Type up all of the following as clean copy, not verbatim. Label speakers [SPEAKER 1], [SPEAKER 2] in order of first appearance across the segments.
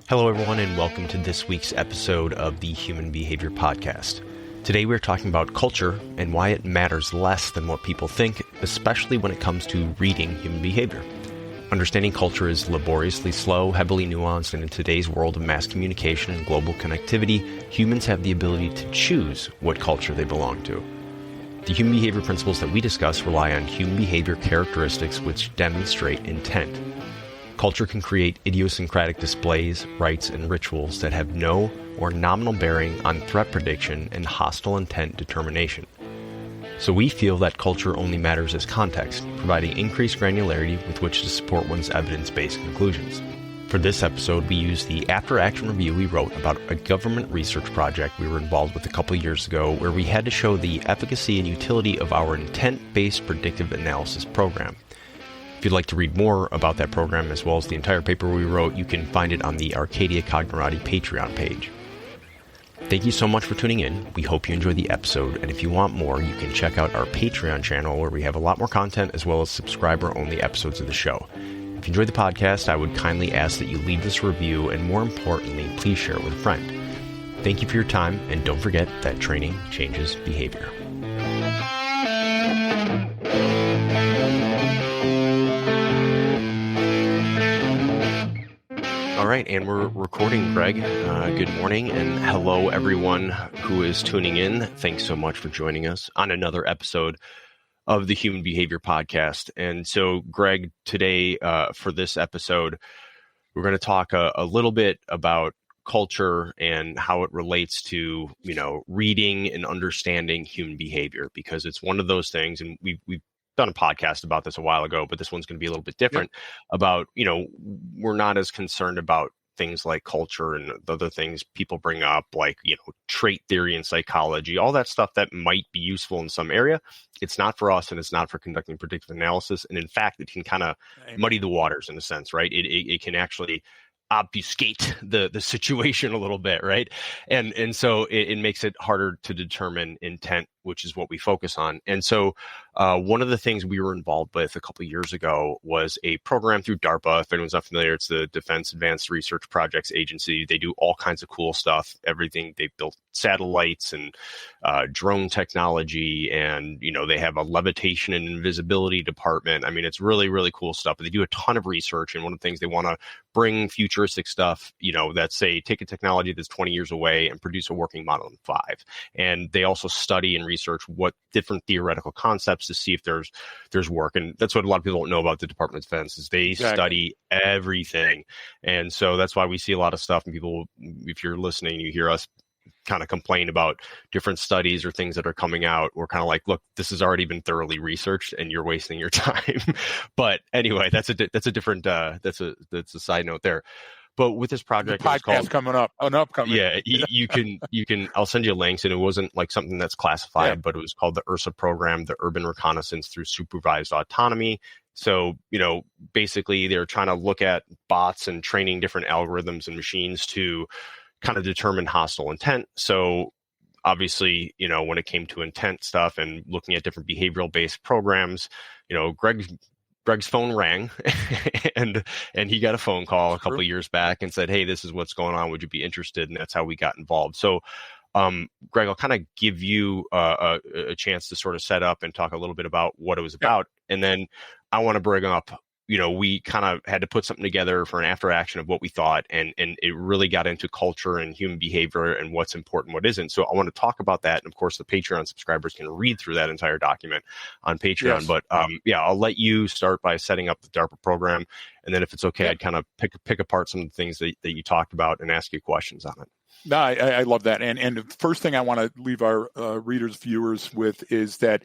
[SPEAKER 1] Hello, everyone, and welcome to this week's episode of the Human Behavior Podcast. Today, we're talking about culture and why it matters less than what people think, especially when it comes to reading human behavior. Understanding culture is laboriously slow, heavily nuanced, and in today's world of mass communication and global connectivity, humans have the ability to choose what culture they belong to. The human behavior principles that we discuss rely on human behavior characteristics which demonstrate intent. Culture can create idiosyncratic displays, rites, and rituals that have no or nominal bearing on threat prediction and hostile intent determination. So we feel that culture only matters as context, providing increased granularity with which to support one's evidence-based conclusions. For this episode, we use the after-action review we wrote about a government research project we were involved with a couple years ago where we had to show the efficacy and utility of our intent-based predictive analysis program. If you'd like to read more about that program as well as the entire paper we wrote, you can find it on the Arcadia Cognerati Patreon page. Thank you so much for tuning in. We hope you enjoy the episode, and if you want more, you can check out our Patreon channel where we have a lot more content as well as subscriber-only episodes of the show. If you enjoyed the podcast, I would kindly ask that you leave this review, and more importantly, please share it with a friend. Thank you for your time, and don't forget that training changes behavior. All right, and we're recording, Greg. Good morning, and hello, everyone who is tuning in. Thanks so much for joining us on another episode of the Human Behavior Podcast. And so, Greg, today for this episode, we're going to talk a little bit about culture and how it relates to, reading and understanding human behavior, because it's one of those things, and we've done a podcast about this a while ago, but this one's going to be a little bit different. Yep. About, we're not as concerned about things like culture and the other things people bring up, like, trait theory and psychology, all that stuff that might be useful in some area. It's not for us, and it's not for conducting predictive analysis. And in fact, it can kind of muddy the waters in a sense, right? It can actually obfuscate the situation a little bit, right? And so it makes it harder to determine intent, which is what we focus on. And so one of the things we were involved with a couple of years ago was a program through DARPA. If anyone's not familiar, it's the Defense Advanced Research Projects Agency. They do all kinds of cool stuff, everything. They built satellites and drone technology, and, they have a levitation and invisibility department. I mean, it's really, really cool stuff. But they do a ton of research, and one of the things they want to bring futuristic stuff, that say take a technology that's 20 years away and produce a working model in 5. And they also study and research what different theoretical concepts to see if there's work. And that's what a lot of people don't know about the Department of Defense is they study everything. And so that's why we see a lot of stuff, and people, if you're listening, you hear us kind of complain about different studies or things that are coming out. We're kind of like, look, this has already been thoroughly researched and you're wasting your time. But anyway, that's a different, that's a side note there. But with this project,
[SPEAKER 2] the podcast coming up, upcoming.
[SPEAKER 1] Yeah, you can. I'll send you links, and it wasn't like something that's classified, but it was called the URSA program, the Urban Reconnaissance Through Supervised Autonomy. So, basically, they're trying to look at bots and training different algorithms and machines to kind of determine hostile intent. So, obviously, when it came to intent stuff and looking at different behavioral-based programs, Greg's phone rang and he got a phone call a couple of years back and said, hey, this is what's going on. Would you be interested? And that's how we got involved. So, Greg, I'll kind of give you a chance to sort of set up and talk a little bit about what it was about. And then I want to bring up, we kind of had to put something together for an after action of what we thought. And it really got into culture and human behavior and what's important, what isn't. So I want to talk about that. And of course, the Patreon subscribers can read through that entire document on Patreon. Yes. But I'll let you start by setting up the DARPA program. And then if it's okay, I'd kind of pick apart some of the things that you talked about and ask you questions on it.
[SPEAKER 2] No, I love that. And the first thing I want to leave our readers, viewers with is that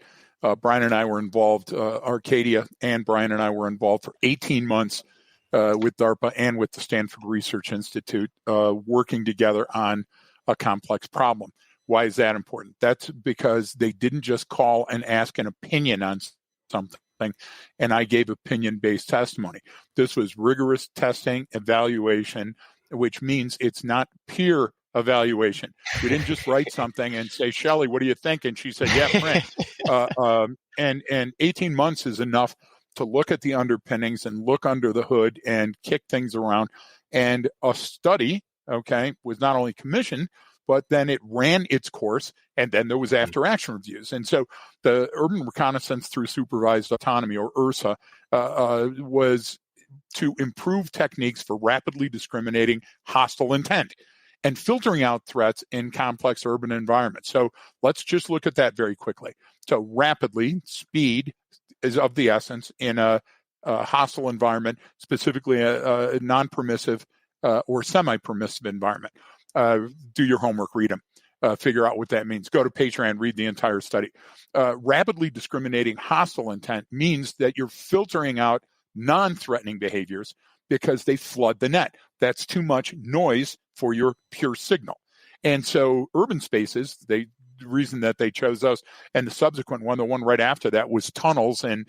[SPEAKER 2] Brian and I were involved, Arcadia and Brian and I were involved for 18 months with DARPA and with the Stanford Research Institute, working together on a complex problem. Why is that important? That's because they didn't just call and ask an opinion on something, and I gave opinion-based testimony. This was rigorous testing, evaluation, which means it's not peer evaluation. We didn't just write something and say, Shelley, what do you think? And she said, yeah, Frank. And 18 months is enough to look at the underpinnings and look under the hood and kick things around And a study, okay, was not only commissioned, but then it ran its course, and then there was after action reviews. And so the Urban Reconnaissance through Supervised Autonomy, or URSA, was to improve techniques for rapidly discriminating hostile intent and filtering out threats in complex urban environments. So let's just look at that very quickly. So rapidly, speed is of the essence in a hostile environment, specifically a non-permissive or semi-permissive environment. Do your homework, read them. Figure out what that means. Go to Patreon, read the entire study. Rapidly discriminating hostile intent means that you're filtering out non-threatening behaviors because they flood the net. That's too much noise for your pure signal. And so urban spaces, the reason that they chose us, and the subsequent one, the one right after that, was tunnels and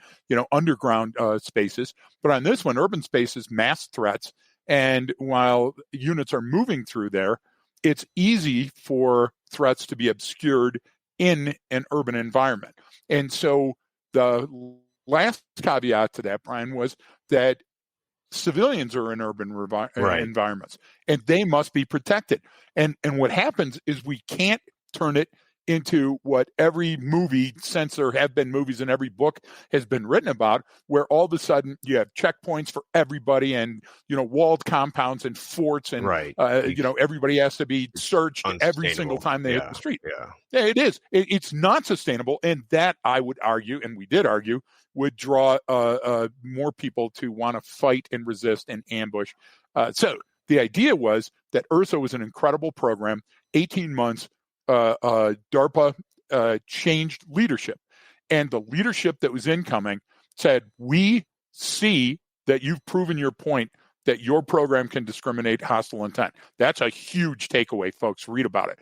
[SPEAKER 2] underground spaces. But on this one, urban spaces, mass threats. And while units are moving through there, it's easy for threats to be obscured in an urban environment. And so the last caveat to that, Brian, was that civilians are in urban environments, and they must be protected. And what happens is we can't turn it into what every movie, since there have been movies and every book has been written about, where all of a sudden you have checkpoints for everybody and, walled compounds and forts and, everybody has to be searched every single time they hit the street. Yeah, it is. It's not sustainable. And that, I would argue, and we did argue, would draw more people to want to fight and resist and ambush. So the idea was that URSA was an incredible program, 18 months, DARPA changed leadership, and the leadership that was incoming said, we see that you've proven your point that your program can discriminate hostile intent. That's a huge takeaway, folks. Read about it.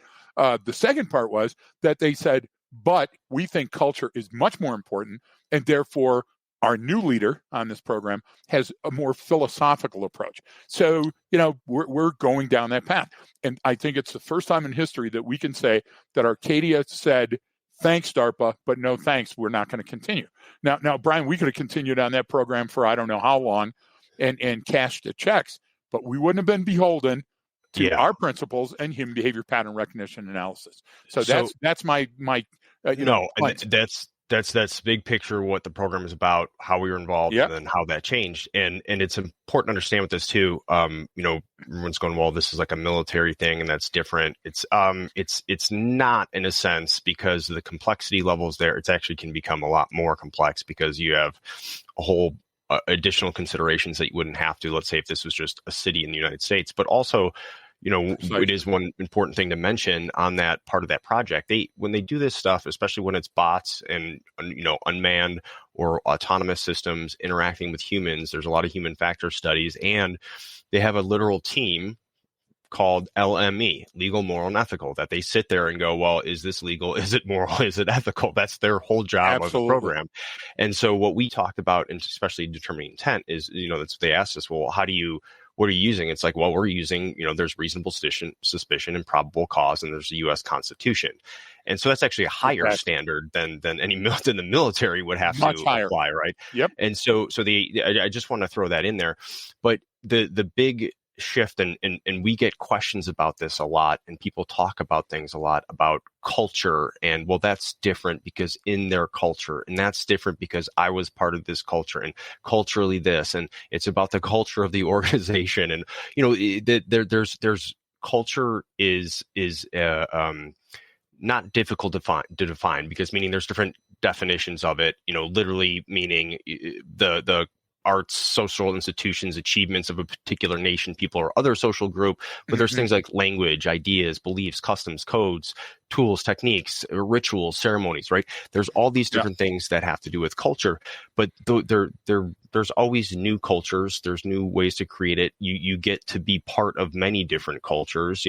[SPEAKER 2] The second part was that they said, but we think culture is much more important, and therefore our new leader on this program has a more philosophical approach. So, we're going down that path. And I think it's the first time in history that we can say that Arcadia said, thanks, DARPA, but no thanks, we're not going to continue. Now, Brian, we could have continued on that program for I don't know how long and cashed the checks, but we wouldn't have been beholden to our principles and human behavior pattern recognition analysis. So that's my
[SPEAKER 1] that's big picture what the program is about, how we were involved, and then how that changed. And it's important to understand with this too. Everyone's going, well, this is like a military thing, and that's different. It's not, in a sense, because the complexity levels there. It actually can become a lot more complex because you have a whole additional considerations that you wouldn't have to. Let's say if this was just a city in the United States, but also, it is one important thing to mention on that part of that project. When they do this stuff, especially when it's bots and, unmanned or autonomous systems interacting with humans, there's a lot of human factor studies, and they have a literal team called LME, legal, moral, and ethical, that they sit there and go, well, is this legal? Is it moral? Is it ethical? That's their whole job of the program. And so what we talked about, and especially determining intent, is, they asked us, well, what are you using? It's like, well, we're using, there's reasonable suspicion and probable cause, and there's the U.S. Constitution. And so that's actually a higher standard than the military would have to apply, right?
[SPEAKER 2] Yep.
[SPEAKER 1] And so I just want to throw that in there. But the big shift, and we get questions about this a lot, and people talk about things a lot about culture, and well, that's different because in their culture, and that's different because I was part of this culture, and culturally this, and it's about the culture of the organization. And there's culture is not difficult to define, because meaning there's different definitions of it, literally meaning the arts, social institutions, achievements of a particular nation, people, or other social group. But there's things like language, ideas, beliefs, customs, codes, tools, techniques, rituals, ceremonies, right? There's all these different things that have to do with culture, but there's always new cultures. There's new ways to create it. You get to be part of many different cultures,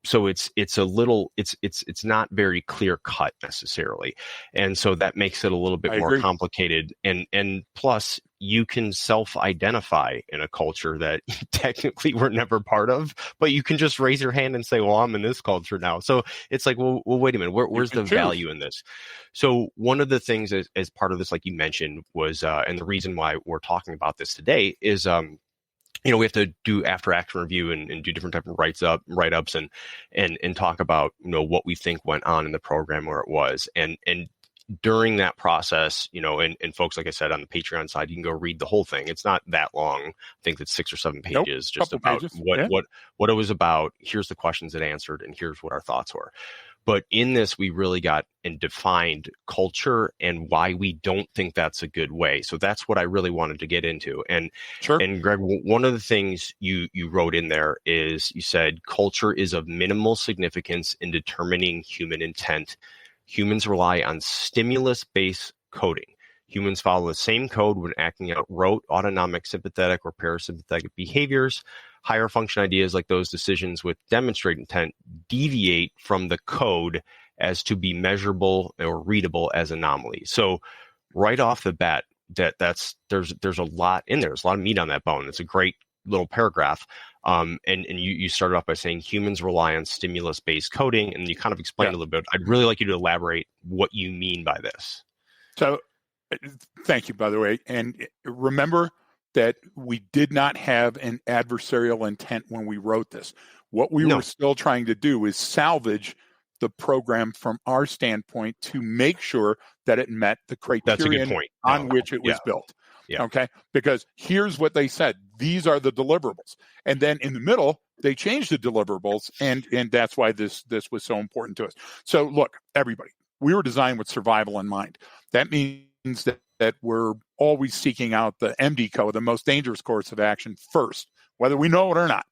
[SPEAKER 1] So it's not very clear cut necessarily. And so that makes it a little bit more complicated. And plus you can self-identify in a culture that you technically were never part of, but you can just raise your hand and say, well, I'm in this culture now. So it's like, well, wait a minute, where's the value in this? So one of the things as part of this, like you mentioned, was, and the reason why we're talking about this today is, we have to do after action review and do different type of write-ups and talk about, what we think went on in the program where it was. And during that process, and folks, like I said, on the Patreon side, you can go read the whole thing. It's not that long. I think it's 6 or 7 pages, just about
[SPEAKER 2] pages.
[SPEAKER 1] What it was about. Here's the questions it answered, and here's what our thoughts were. But in this, we really got and defined culture and why we don't think that's a good way. So that's what I really wanted to get into. And
[SPEAKER 2] Sure.
[SPEAKER 1] And Greg, one of the things you wrote in there is you said culture is of minimal significance in determining human intent. Humans rely on stimulus-based coding. Humans follow the same code when acting out rote, autonomic, sympathetic, or parasympathetic behaviors. Higher function ideas like those decisions with demonstrate intent deviate from the code as to be measurable or readable as anomalies. So right off the bat, there's a lot in there. There's a lot of meat on that bone. It's a great little paragraph. And you started off by saying humans rely on stimulus-based coding, and you kind of explained a little bit. I'd really like you to elaborate what you mean by this.
[SPEAKER 2] So thank you, by the way. And remember that we did not have an adversarial intent when we wrote this. What we were still trying to do is salvage the program from our standpoint to make sure that it met the criterion on which it was built.
[SPEAKER 1] Yeah.
[SPEAKER 2] Okay. Because here's what they said. These are the deliverables. And then in the middle, they changed the deliverables. And that's why this was so important to us. So look, everybody, we were designed with survival in mind. That means that we're always seeking out the MDCO, the most dangerous course of action first, whether we know it or not.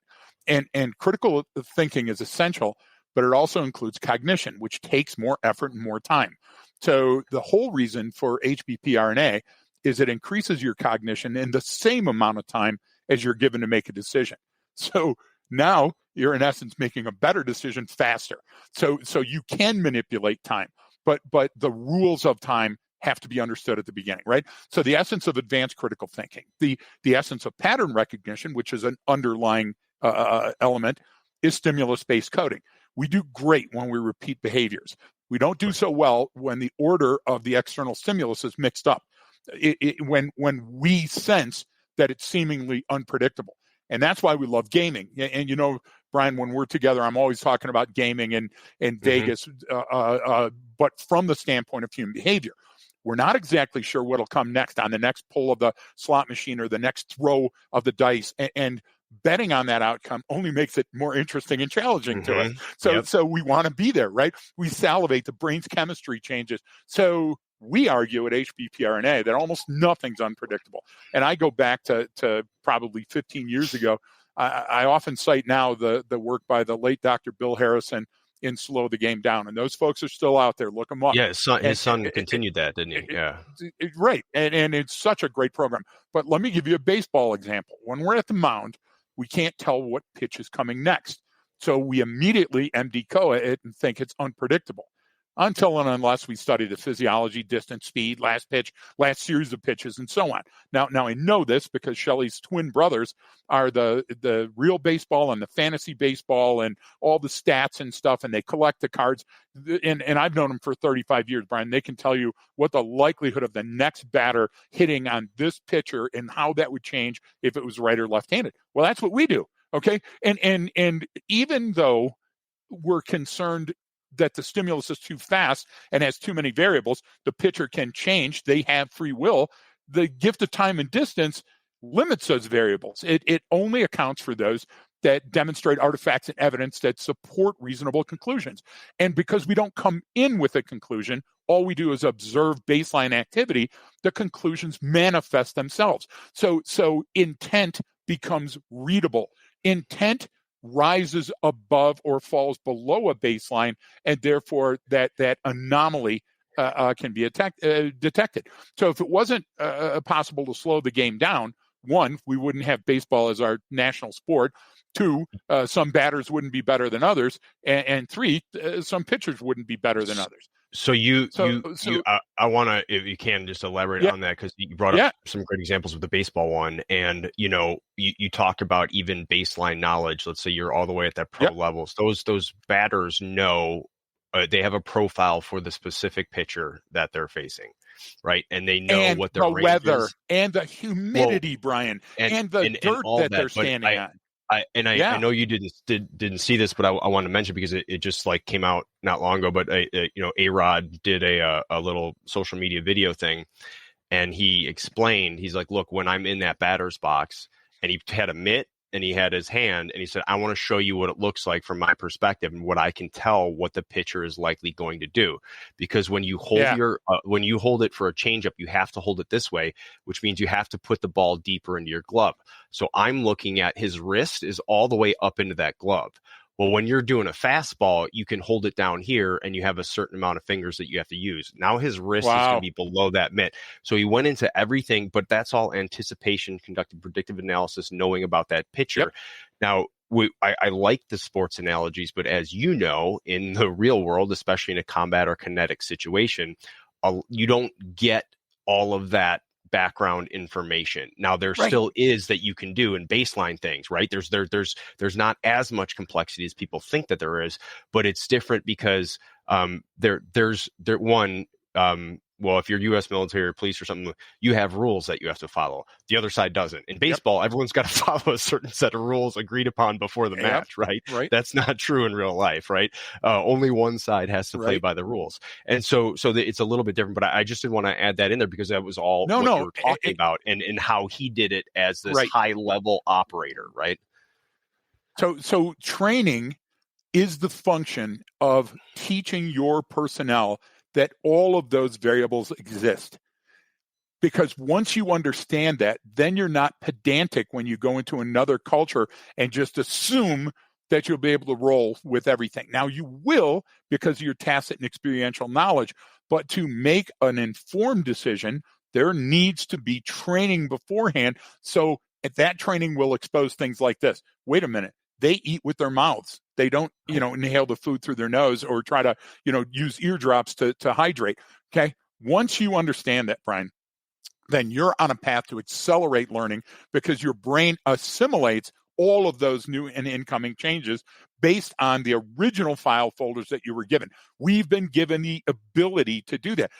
[SPEAKER 2] And critical thinking is essential, but it also includes cognition, which takes more effort and more time. So the whole reason for HBP-RNA is it increases your cognition in the same amount of time as you're given to make a decision. So now you're in essence making a better decision faster. So you can manipulate time, but the rules of time have to be understood at the beginning, right? So the essence of advanced critical thinking, the essence of pattern recognition, which is an underlying element, is stimulus-based coding. We do great when we repeat behaviors. We don't do so well when the order of the external stimulus is mixed up. When we sense that it's seemingly unpredictable. And that's why we love gaming. And Brian, when we're together, I'm always talking about gaming and Vegas, but from the standpoint of human behavior. We're not exactly sure what'll come next on the next pull of the slot machine or the next throw of the dice. And betting on that outcome only makes it more interesting and challenging to us. So we want to be there, right? We salivate, the brain's chemistry changes. So we argue at HBP-RNA that almost nothing's unpredictable. And I go back to probably 15 years ago. I often cite now the work by the late Dr. Bill Harrison in Slow the Game Down. And those folks are still out there. Look them up.
[SPEAKER 1] Yeah, his son continued that, didn't he? Yeah.
[SPEAKER 2] Right. And it's such a great program. But let me give you a baseball example. When we're at the mound, we can't tell what pitch is coming next. So we immediately MDCO it and think it's unpredictable. Until and unless we study the physiology, distance, speed, last pitch, last series of pitches, and so on. Now I know this because Shelley's twin brothers are the real baseball and the fantasy baseball and all the stats and stuff, and they collect the cards. And I've known them for 35 years, Brian. They can tell you what the likelihood of the next batter hitting on this pitcher and how that would change if it was right or left-handed. Well, that's what we do, okay? And even though we're concerned that the stimulus is too fast and has too many variables, the pitcher can change. They have free will. The gift of time and distance limits those variables. It only accounts for those that demonstrate artifacts and evidence that support reasonable conclusions. And because we don't come in with a conclusion, all we do is observe baseline activity, the conclusions manifest themselves. So intent becomes readable. Intent rises above or falls below a baseline, and therefore that anomaly can be detected. So if it wasn't possible to slow the game down, one, we wouldn't have baseball as our national sport. Two, some batters wouldn't be better than others, and three, some pitchers wouldn't be better than others.
[SPEAKER 1] So I want to, if you can, just elaborate on that, because you brought up some great examples with the baseball one, and you talk about even baseline knowledge. Let's say you're all the way at that pro levels. Those batters know they have a profile for the specific pitcher that they're facing. right? And they know
[SPEAKER 2] And
[SPEAKER 1] what their
[SPEAKER 2] the
[SPEAKER 1] range
[SPEAKER 2] weather
[SPEAKER 1] is.
[SPEAKER 2] and the
[SPEAKER 1] Well,
[SPEAKER 2] humidity, Brian,
[SPEAKER 1] and
[SPEAKER 2] and the
[SPEAKER 1] and
[SPEAKER 2] dirt
[SPEAKER 1] all
[SPEAKER 2] that
[SPEAKER 1] that,
[SPEAKER 2] they're
[SPEAKER 1] but
[SPEAKER 2] standing on.
[SPEAKER 1] I
[SPEAKER 2] Yeah.
[SPEAKER 1] know you didn't see this, but I wanted to mention because it just like came out not long ago. But A-Rod did a little social media video thing, and he explained, he's like, look, when I'm in that batter's box, and he had a mitt and he had his hand, and he said, I want to show you what it looks like from my perspective and what I can tell what the pitcher is likely going to do. Because when you hold when you hold it for a changeup, you have to hold it this way, which means you have to put the ball deeper into your glove. So I'm looking at his wrist is all the way up into that glove. Well, when you're doing a fastball, you can hold it down here and you have a certain amount of fingers that you have to use. Now his wrist is going to be below that mitt. So he went into everything, but that's all anticipation, conducting predictive analysis, knowing about that pitcher.
[SPEAKER 2] Yep.
[SPEAKER 1] Now, I like the sports analogies, but as you know, in the real world, especially in a combat or kinetic situation, you don't get all of that background information. Now there still is that you can do in baseline things, right? There's not as much complexity as people think that there is, but it's different because well, if you're U.S. military or police or something, you have rules that you have to follow. The other side doesn't. In baseball, everyone's got to follow a certain set of rules agreed upon before the match, right? That's not true in real life, right? Only one side has to play by the rules. And so it's a little bit different, but I just didn't want to add that in there because that was all what you were talking about and how he did it as this high-level operator, right?
[SPEAKER 2] So training is the function of teaching your personnel that all of those variables exist. Because once you understand that, then you're not pedantic when you go into another culture and just assume that you'll be able to roll with everything. Now you will because of your tacit and experiential knowledge, but to make an informed decision, there needs to be training beforehand. So that training will expose things like this. Wait a minute. They eat with their mouths. They don't, inhale the food through their nose or try to, use eardrops to hydrate. Okay. Once you understand that, Brian, then you're on a path to accelerate learning because your brain assimilates all of those new and incoming changes based on the original file folders that you were given. We've been given the ability to do that.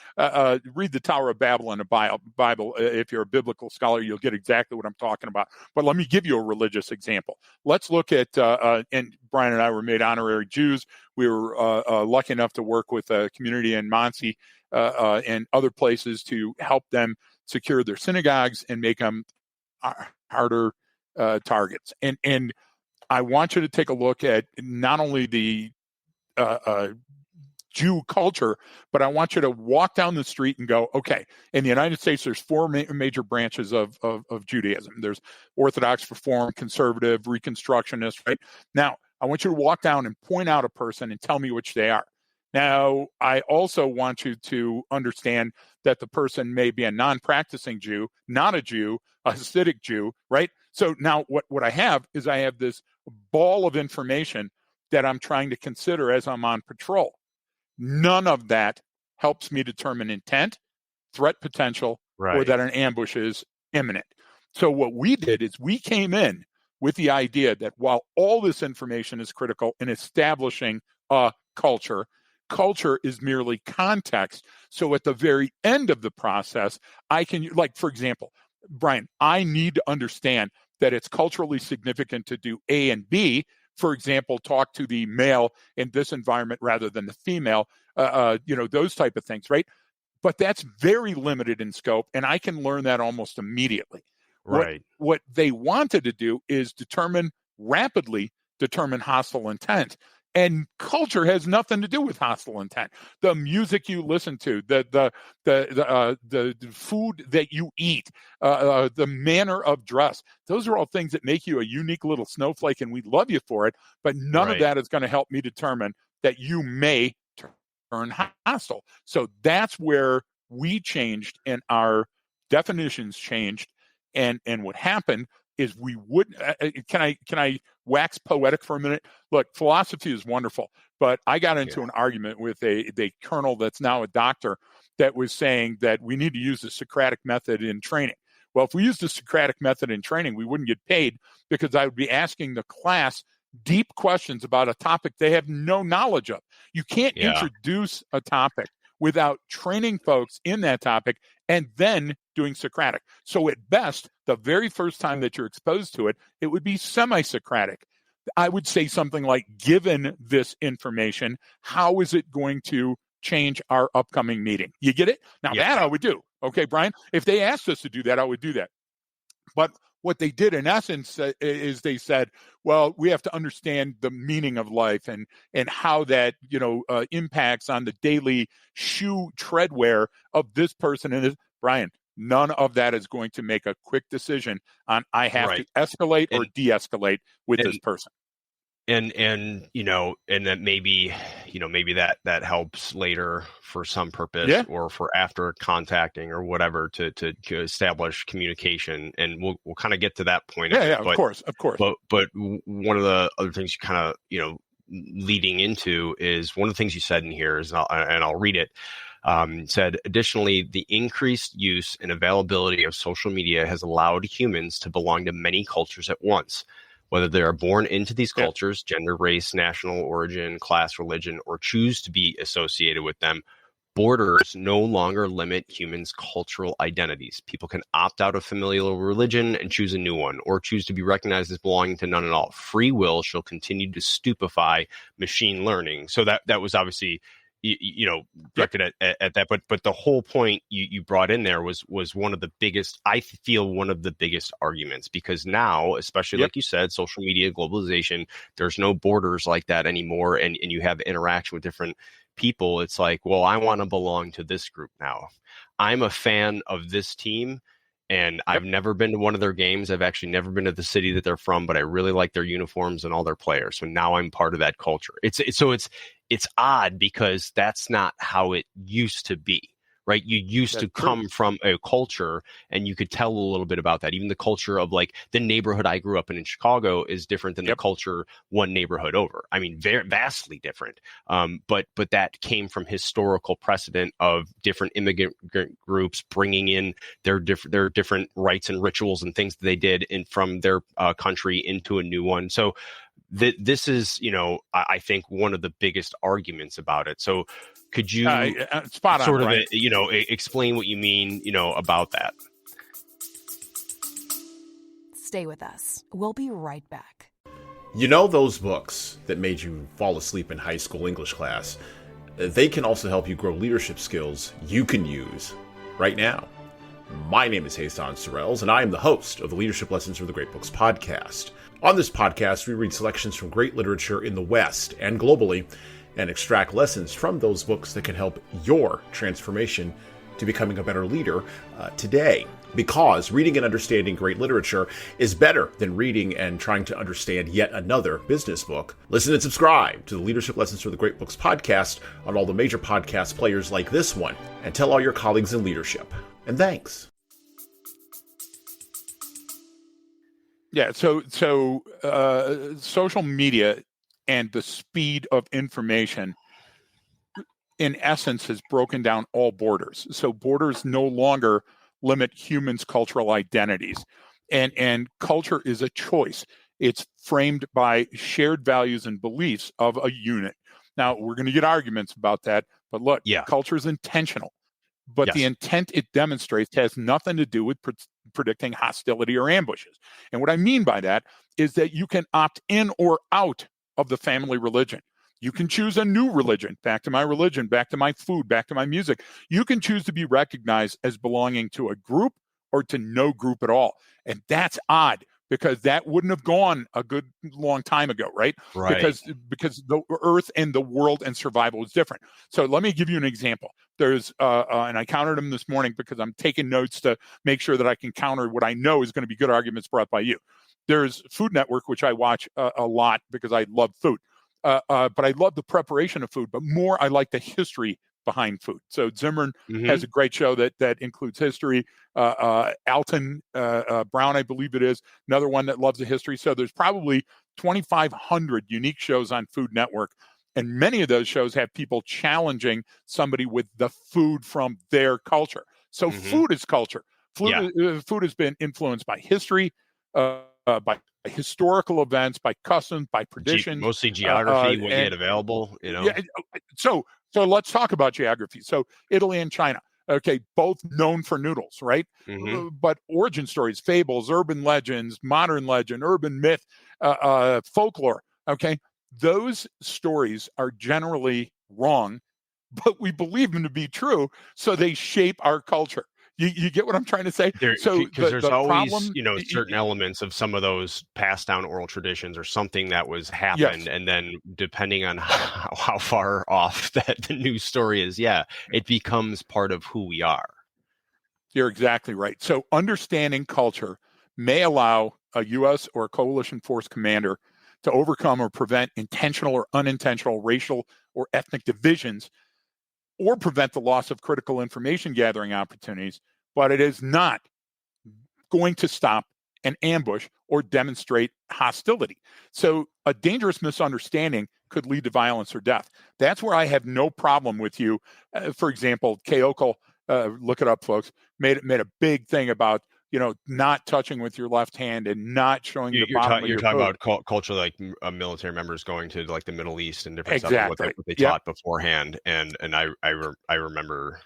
[SPEAKER 2] Read the Tower of Babel in the Bible. If you're a biblical scholar, you'll get exactly what I'm talking about. But let me give you a religious example. Let's look at, and Brian and I were made honorary Jews. We were lucky enough to work with a community in Muncie and other places to help them secure their synagogues and make them harder targets. And I want you to take a look at not only the Jew culture, but I want you to walk down the street and go, okay, in the United States, there's four major branches of Judaism. There's Orthodox, Reform, Conservative, Reconstructionist, right? Now, I want you to walk down and point out a person and tell me which they are. Now, I also want you to understand that the person may be a non-practicing Jew, not a Jew, a Hasidic Jew, right? So now what I have is I have this ball of information that I'm trying to consider as I'm on patrol. None of that helps me determine intent, threat potential, or that an ambush is imminent. So what we did is we came in with the idea that while all this information is critical in establishing a culture is merely context. So at the very end of the process, I can, like, for example, Brian, I need to understand that it's culturally significant to do A and B. For example, talk to the male in this environment rather than the female, those type of things, right? But that's very limited in scope, and I can learn that almost immediately.
[SPEAKER 1] Right.
[SPEAKER 2] What they wanted to do is rapidly determine hostile intent. And culture has nothing to do with hostile intent. The music you listen to, the food that you eat, the manner of dress, those are all things that make you a unique little snowflake, and we love you for it. But none of that is going to help me determine that you may turn hostile. So that's where we changed, and our definitions changed. And what happened is we would. Can I wax poetic for a minute? Look, philosophy is wonderful, but I got into an argument with a colonel that's now a doctor that was saying that we need to use the Socratic method in training. Well, if we use the Socratic method in training, we wouldn't get paid because I would be asking the class deep questions about a topic they have no knowledge of. You can't introduce a topic without training folks in that topic and then doing Socratic. So at best, the very first time that you're exposed to it, it would be semi-Socratic. I would say something like, given this information, how is it going to change our upcoming meeting? You get it? Now, that I would do. Okay, Brian? If they asked us to do that, I would do that. But what they did in essence is they said, well, we have to understand the meaning of life and how that impacts on the daily shoe treadwear of this person. And Brian, none of that is going to make a quick decision on I have to escalate or de-escalate with this person.
[SPEAKER 1] And that maybe that helps later for some purpose or for after contacting or whatever to establish communication. And we'll kind of get to that point.
[SPEAKER 2] Of course.
[SPEAKER 1] But one of the other things you kind of, leading into is one of the things you said in here is, and I'll read it. Said, additionally, the increased use and availability of social media has allowed humans to belong to many cultures at once. Whether they are born into these cultures, gender, race, national origin, class, religion, or choose to be associated with them, borders no longer limit humans' cultural identities. People can opt out of familial religion and choose a new one, or choose to be recognized as belonging to none at all. Free will shall continue to stupefy machine learning. So that was obviously directed at that, but the whole point you brought in there was one of the biggest, I feel, one of the biggest arguments, because now, especially like you said, social media, globalization, there's no borders like that anymore, and you have interaction with different people. It's like, well, I want to belong to this group now. I'm a fan of this team, and I've never been to one of their games. I've actually never been to the city that they're from, but I really like their uniforms and all their players. So now I'm part of that culture. It's odd because that's not how it used to be, right? You used to come from a culture, and you could tell a little bit about that. Even the culture of like the neighborhood I grew up in Chicago is different than the culture one neighborhood over. I mean, very vastly different. But that came from historical precedent of different immigrant groups bringing in their different rites and rituals and things that they did from their country into a new one. So this is, I think, one of the biggest arguments about it. So could you explain what you mean, about that?
[SPEAKER 3] Stay with us. We'll be right back.
[SPEAKER 4] Those books that made you fall asleep in high school English class, they can also help you grow leadership skills you can use right now. My name is Hassan Sorrells, and I am the host of the Leadership Lessons from the Great Books podcast. On this podcast, we read selections from great literature in the West and globally, and extract lessons from those books that can help your transformation to becoming a better leader today. Because reading and understanding great literature is better than reading and trying to understand yet another business book. Listen and subscribe to the Leadership Lessons from the Great Books podcast on all the major podcast players like this one, and tell all your colleagues in leadership. And thanks.
[SPEAKER 2] Yeah, so social media and the speed of information, in essence, has broken down all borders. So borders no longer limit humans' cultural identities. And culture is a choice. It's framed by shared values and beliefs of a unit. Now, we're going to get arguments about that, but look, culture is intentional. But the intent it demonstrates has nothing to do with predicting hostility or ambushes. And what I mean by that is that you can opt in or out of the family religion. You can choose a new religion, back to my religion, back to my food, back to my music. You can choose to be recognized as belonging to a group or to no group at all. And that's odd, because that wouldn't have gone a good long time ago, right? Because the earth and the world and survival is different. So let me give you an example. There's, and I counted them this morning because I'm taking notes to make sure that I can counter what I know is going to be good arguments brought by you. There's Food Network, which I watch a lot because I love food. But I love the preparation of food, but more I like the history behind food. So Zimmerman has a great show that includes history. Alton Brown, I believe it is, another one that loves the history. So there's probably 2,500 unique shows on Food Network. And many of those shows have people challenging somebody with the food from their culture. So food is culture. Food has been influenced by history, by historical events, by customs, by traditions,
[SPEAKER 1] mostly geography, what you had available,
[SPEAKER 2] Yeah. So let's talk about geography. So Italy and China, okay, both known for noodles, right?
[SPEAKER 1] Mm-hmm.
[SPEAKER 2] But origin stories, fables, urban legends, modern legend, urban myth, folklore, okay, those stories are generally wrong, but we believe them to be true, so they shape our culture. You get what I'm trying to say? So
[SPEAKER 1] Because there's
[SPEAKER 2] the
[SPEAKER 1] always,
[SPEAKER 2] problem,
[SPEAKER 1] certain elements of some of those passed down oral traditions or something that was happened,
[SPEAKER 2] yes,
[SPEAKER 1] and then depending on how far off that the news story is, it becomes part of who we are.
[SPEAKER 2] you're exactly right. So understanding culture may allow a U.S. or coalition force commander to overcome or prevent intentional or unintentional racial or ethnic divisions, or prevent the loss of critical information gathering opportunities, but it is not going to stop an ambush or demonstrate hostility. So a dangerous misunderstanding could lead to violence or death. That's where I have no problem with you. For example, Keokle, look it up, folks, made a big thing about not touching with your left hand and not showing the bottom of your
[SPEAKER 1] talking
[SPEAKER 2] boot.
[SPEAKER 1] about culture, like military members going to like the Middle East and different stuff, and what
[SPEAKER 2] Exactly.
[SPEAKER 1] they
[SPEAKER 2] Yep.
[SPEAKER 1] taught beforehand, and I remember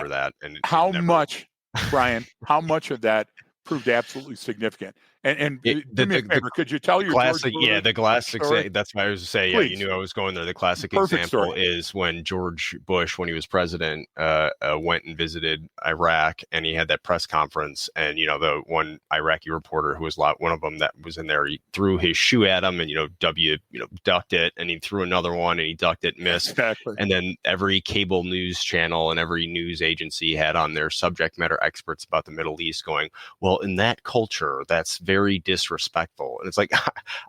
[SPEAKER 1] that, and
[SPEAKER 2] How
[SPEAKER 1] never...
[SPEAKER 2] much, Brian? How much of that proved absolutely significant? And do me a favor, could you tell your
[SPEAKER 1] classic,
[SPEAKER 2] George Bush
[SPEAKER 1] the classic
[SPEAKER 2] story?
[SPEAKER 1] that's why I was to say,
[SPEAKER 2] Please.
[SPEAKER 1] you knew I was going there. The classic
[SPEAKER 2] Perfect
[SPEAKER 1] example
[SPEAKER 2] story.
[SPEAKER 1] is when George Bush, when he was president, went and visited Iraq, and he had that press conference, and the one Iraqi reporter who was one of them that was in there, he threw his shoe at him, and ducked it, and he threw another one, and he ducked it, missed.
[SPEAKER 2] Exactly.
[SPEAKER 1] And then every cable news channel and every news agency had on their subject matter experts about the Middle East going, well, in that culture, that's very disrespectful. And it's like,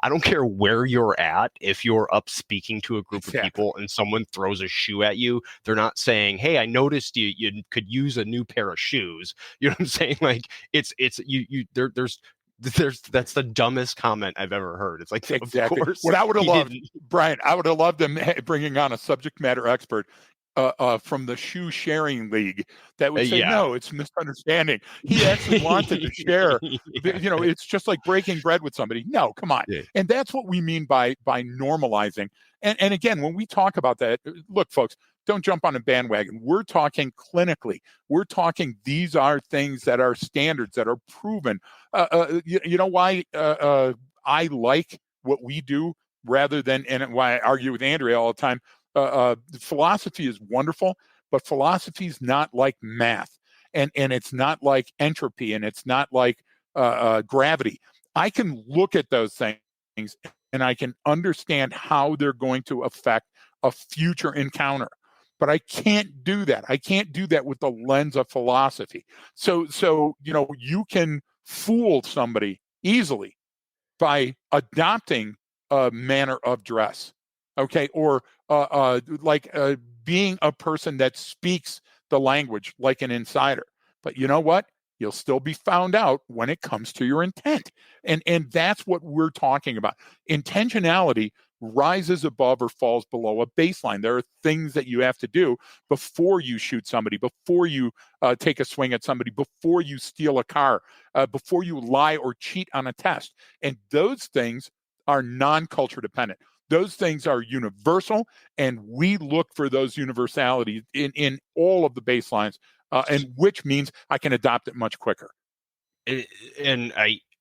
[SPEAKER 1] I don't care where you're at. If you're up speaking to a group of people and someone throws a shoe at you, they're not saying, hey, I noticed you could use a new pair of shoes. You know what I'm saying? Like there's that's the dumbest comment I've ever heard. It's like,
[SPEAKER 2] exactly.
[SPEAKER 1] Of course,
[SPEAKER 2] what I would have loved, Brian, I would have loved them bringing on a subject matter expert from the shoe sharing league that would say, no, it's misunderstanding. He actually wanted to share. It's just like breaking bread with somebody. No, come on.
[SPEAKER 1] Yeah.
[SPEAKER 2] And that's what we mean by normalizing. And again, when we talk about that, look, folks, don't jump on a bandwagon. We're talking clinically. We're talking these are things that are standards, that are proven. You know why I like what we do rather than, and why I argue with Andrea all the time, philosophy is wonderful, but philosophy is not like math, and it's not like entropy, and it's not like gravity. I can look at those things and I can understand how they're going to affect a future encounter, but I can't do that. I can't do that with the lens of philosophy. So you can fool somebody easily by adopting a manner of dress, okay, or being a person that speaks the language like an insider. But you know what? You'll still be found out when it comes to your intent. And that's what we're talking about. Intentionality rises above or falls below a baseline. There are things that you have to do before you shoot somebody, before you take a swing at somebody, before you steal a car, before you lie or cheat on a test. And those things are non-culture dependent. Those things are universal, and we look for those universalities in all of the baselines, and which means I can adopt it much quicker.
[SPEAKER 1] And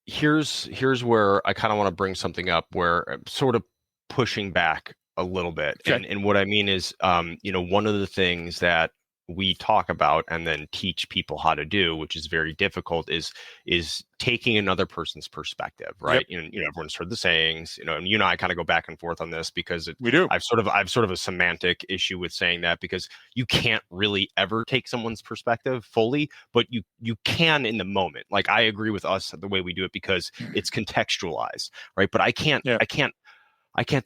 [SPEAKER 1] here's where I kind of want to bring something up where I'm sort of pushing back a little bit.
[SPEAKER 2] Okay.
[SPEAKER 1] And what I mean is, one of the things that we talk about and then teach people how to do, which is very difficult, is taking another person's perspective, right?
[SPEAKER 2] Yep.
[SPEAKER 1] Everyone's heard the sayings, and you and I kind of go back and forth on this because
[SPEAKER 2] we do.
[SPEAKER 1] I've sort of a semantic issue with saying that, because you can't really ever take someone's perspective fully, but you can in the moment. Like, I agree with us the way we do it because it's contextualized, right? But I can't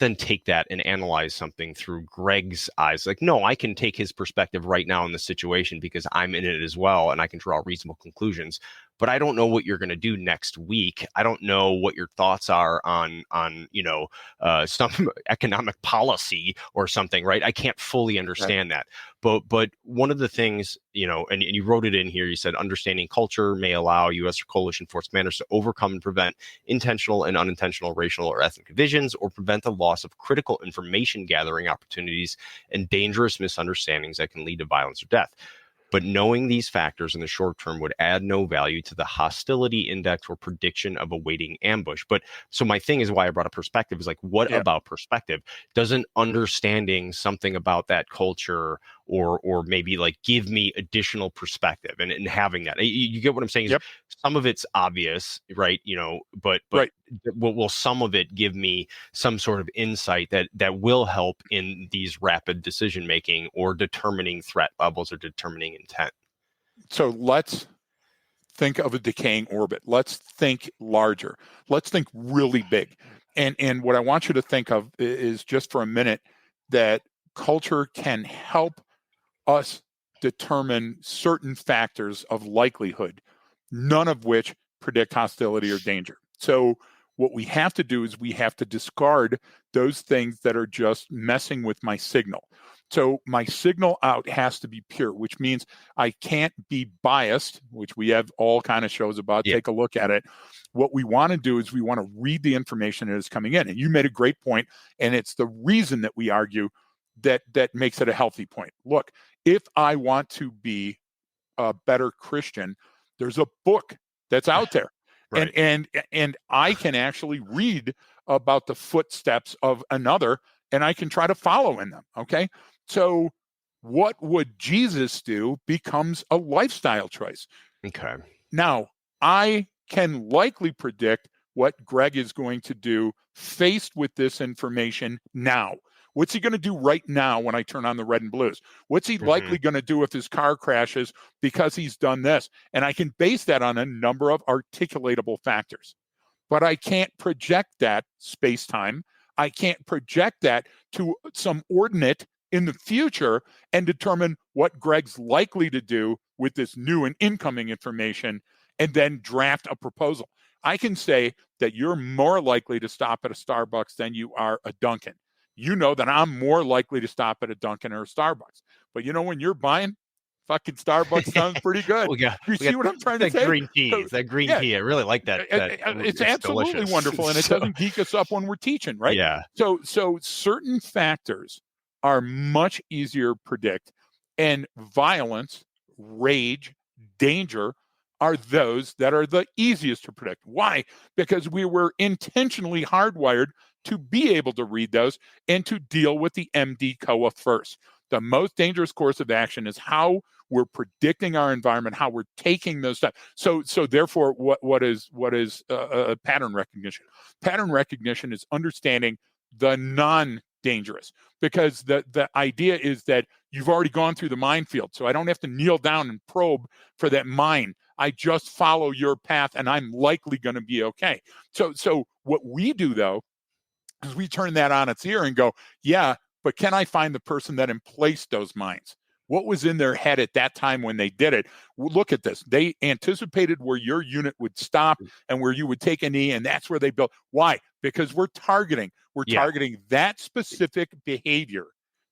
[SPEAKER 1] then take that and analyze something through Greg's eyes. Like, no, I can take his perspective right now in the situation because I'm in it as well, and I can draw reasonable conclusions. but I don't know what you're going to do next week. I don't know what your thoughts are on some economic policy or something, right? I can't fully understand that. But one of the things, and you wrote it in here, you said understanding culture may allow U.S. or coalition force commanders to overcome and prevent intentional and unintentional racial or ethnic divisions, or prevent the loss of critical information gathering opportunities and dangerous misunderstandings that can lead to violence or death. But knowing these factors in the short term would add no value to the hostility index or prediction of awaiting ambush. But so my thing is why I brought up perspective is like, what about perspective? Doesn't understanding something about that culture or maybe like give me additional perspective and having that, you get what I'm saying?
[SPEAKER 2] Yep.
[SPEAKER 1] Some of it's obvious, right? But
[SPEAKER 2] right.
[SPEAKER 1] Will some of it give me some sort of insight that will help in these rapid decision making or determining threat levels or determining intent?
[SPEAKER 2] So let's think of a decaying orbit. Let's think larger. Let's think really big. And what I want you to think of is just for a minute that culture can help us determine certain factors of likelihood, none of which predict hostility or danger. So what we have to do is we have to discard those things that are just messing with my signal. So my signal out has to be pure, which means I can't be biased, which we have all kind of shows about. Take a look at it. What we want to do is we want to read the information that is coming in. And you made a great point, and it's the reason that we argue that makes it a healthy point. Look, if I want to be a better Christian, there's a book that's out there. Right. And I can actually read about the footsteps of another, and I can try to follow in them. Okay. So what would Jesus do becomes a lifestyle choice.
[SPEAKER 1] Okay.
[SPEAKER 2] Now, I can likely predict what Greg is going to do faced with this information now. What's he going to do right now when I turn on the red and blues? What's he likely going to do if his car crashes because he's done this? And I can base that on a number of articulatable factors. But I can't project that space-time. I can't project that to some ordinate in the future and determine what Greg's likely to do with this new and incoming information and then draft a proposal. I can say that you're more likely to stop at a Starbucks than you are a Dunkin'. You know that I'm more likely to stop at a Dunkin' or a Starbucks. But when you're buying, fucking Starbucks sounds pretty good. You see what I'm trying to say?
[SPEAKER 1] Green tea. That green tea. I really like that.
[SPEAKER 2] It's absolutely delicious. Wonderful, and it doesn't geek us up when we're teaching, right?
[SPEAKER 1] Yeah.
[SPEAKER 2] So certain factors are much easier to predict, and violence, rage, danger are those that are the easiest to predict. Why? Because we were intentionally hardwired to be able to read those and to deal with the MD COA first. The most dangerous course of action is how we're predicting our environment, how we're taking those steps. So therefore, what is pattern recognition? Pattern recognition is understanding the non-dangerous, because the idea is that you've already gone through the minefield, so I don't have to kneel down and probe for that mine. I just follow your path, and I'm likely going to be okay. So what we do, though, is we turn that on its ear and go, yeah, but can I find the person that emplaced those mines? What was in their head at that time when they did it? Look at this. They anticipated where your unit would stop and where you would take a knee, and that's where they built. Why? Because we're targeting that specific behavior.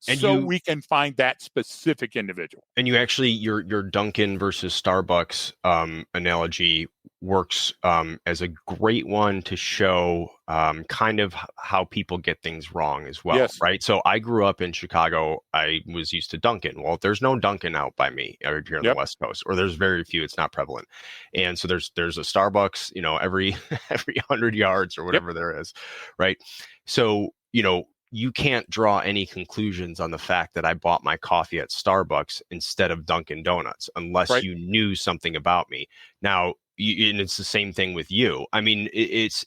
[SPEAKER 2] And we can find that specific individual.
[SPEAKER 1] And you actually, your Dunkin' versus Starbucks analogy works as a great one to show kind of how people get things wrong as well,
[SPEAKER 2] yes.
[SPEAKER 1] Right? So I grew up in Chicago. I was used to Dunkin'. Well, there's no Dunkin' out by me here on the West Coast, or there's very few. It's not prevalent. And so there's a Starbucks, every 100 yards or whatever there is, right? So, you can't draw any conclusions on the fact that I bought my coffee at Starbucks instead of Dunkin' Donuts unless you knew something about me. Now, and it's the same thing with you. I mean, it's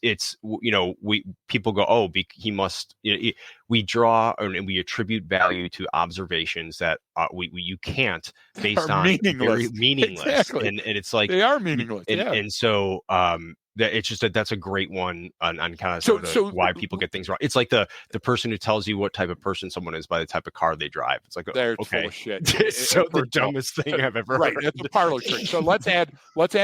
[SPEAKER 1] people go, he must. We draw and we attribute value to observations that you can't based on
[SPEAKER 2] meaningless.
[SPEAKER 1] Very meaningless,
[SPEAKER 2] exactly.
[SPEAKER 1] and it's like
[SPEAKER 2] they are meaningless.
[SPEAKER 1] And so It's just that's a great one on kind of
[SPEAKER 2] So
[SPEAKER 1] why people get things wrong. It's like the person who tells you what type of person someone is by the type of car they drive. It's like,
[SPEAKER 2] they're
[SPEAKER 1] okay,
[SPEAKER 2] full of shit.
[SPEAKER 1] It's so the dumbest thing I've ever
[SPEAKER 2] right,
[SPEAKER 1] heard.
[SPEAKER 2] it's a parlor trick. So let's add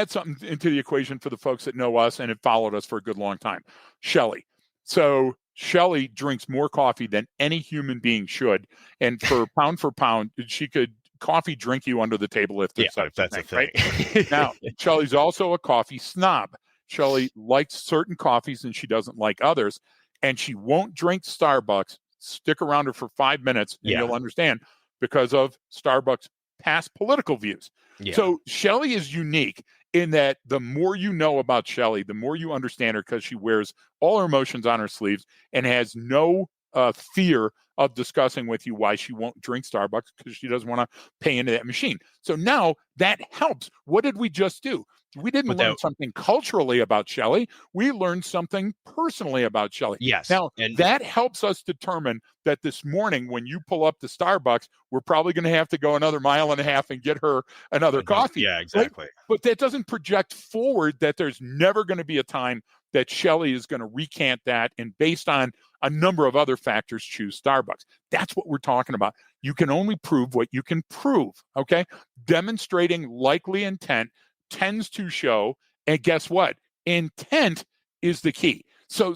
[SPEAKER 2] something into the equation for the folks that know us and have followed us for a good long time. Shelley. So Shelley drinks more coffee than any human being should, and for pound, she could coffee drink you under the table if there's such
[SPEAKER 1] that's
[SPEAKER 2] a thing.
[SPEAKER 1] a thing.
[SPEAKER 2] Right? Now, Shelley's also a coffee snob. Shelley likes certain coffees and she doesn't like others, and she won't drink Starbucks. Stick around her for 5 minutes and you'll understand, because of Starbucks' past political views. Yeah. So Shelley is unique in that the more you know about Shelley, the more you understand her, because she wears all her emotions on her sleeves and has no fear of discussing with you why she won't drink Starbucks, because she doesn't want to pay into that machine. So now that helps. What did we just do? We didn't learn something culturally about Shelley. We learned something personally about Shelley.
[SPEAKER 1] Yes.
[SPEAKER 2] Now, that helps us determine that this morning when you pull up to Starbucks, we're probably going to have to go another mile and a half and get her another coffee.
[SPEAKER 1] Yeah, exactly.
[SPEAKER 2] Right? But that doesn't project forward that there's never going to be a time that Shelley is going to recant that, and based on a number of other factors, choose Starbucks. That's what we're talking about. You can only prove what you can prove, okay? Demonstrating likely intent tends to show, and guess what? Intent is the key. So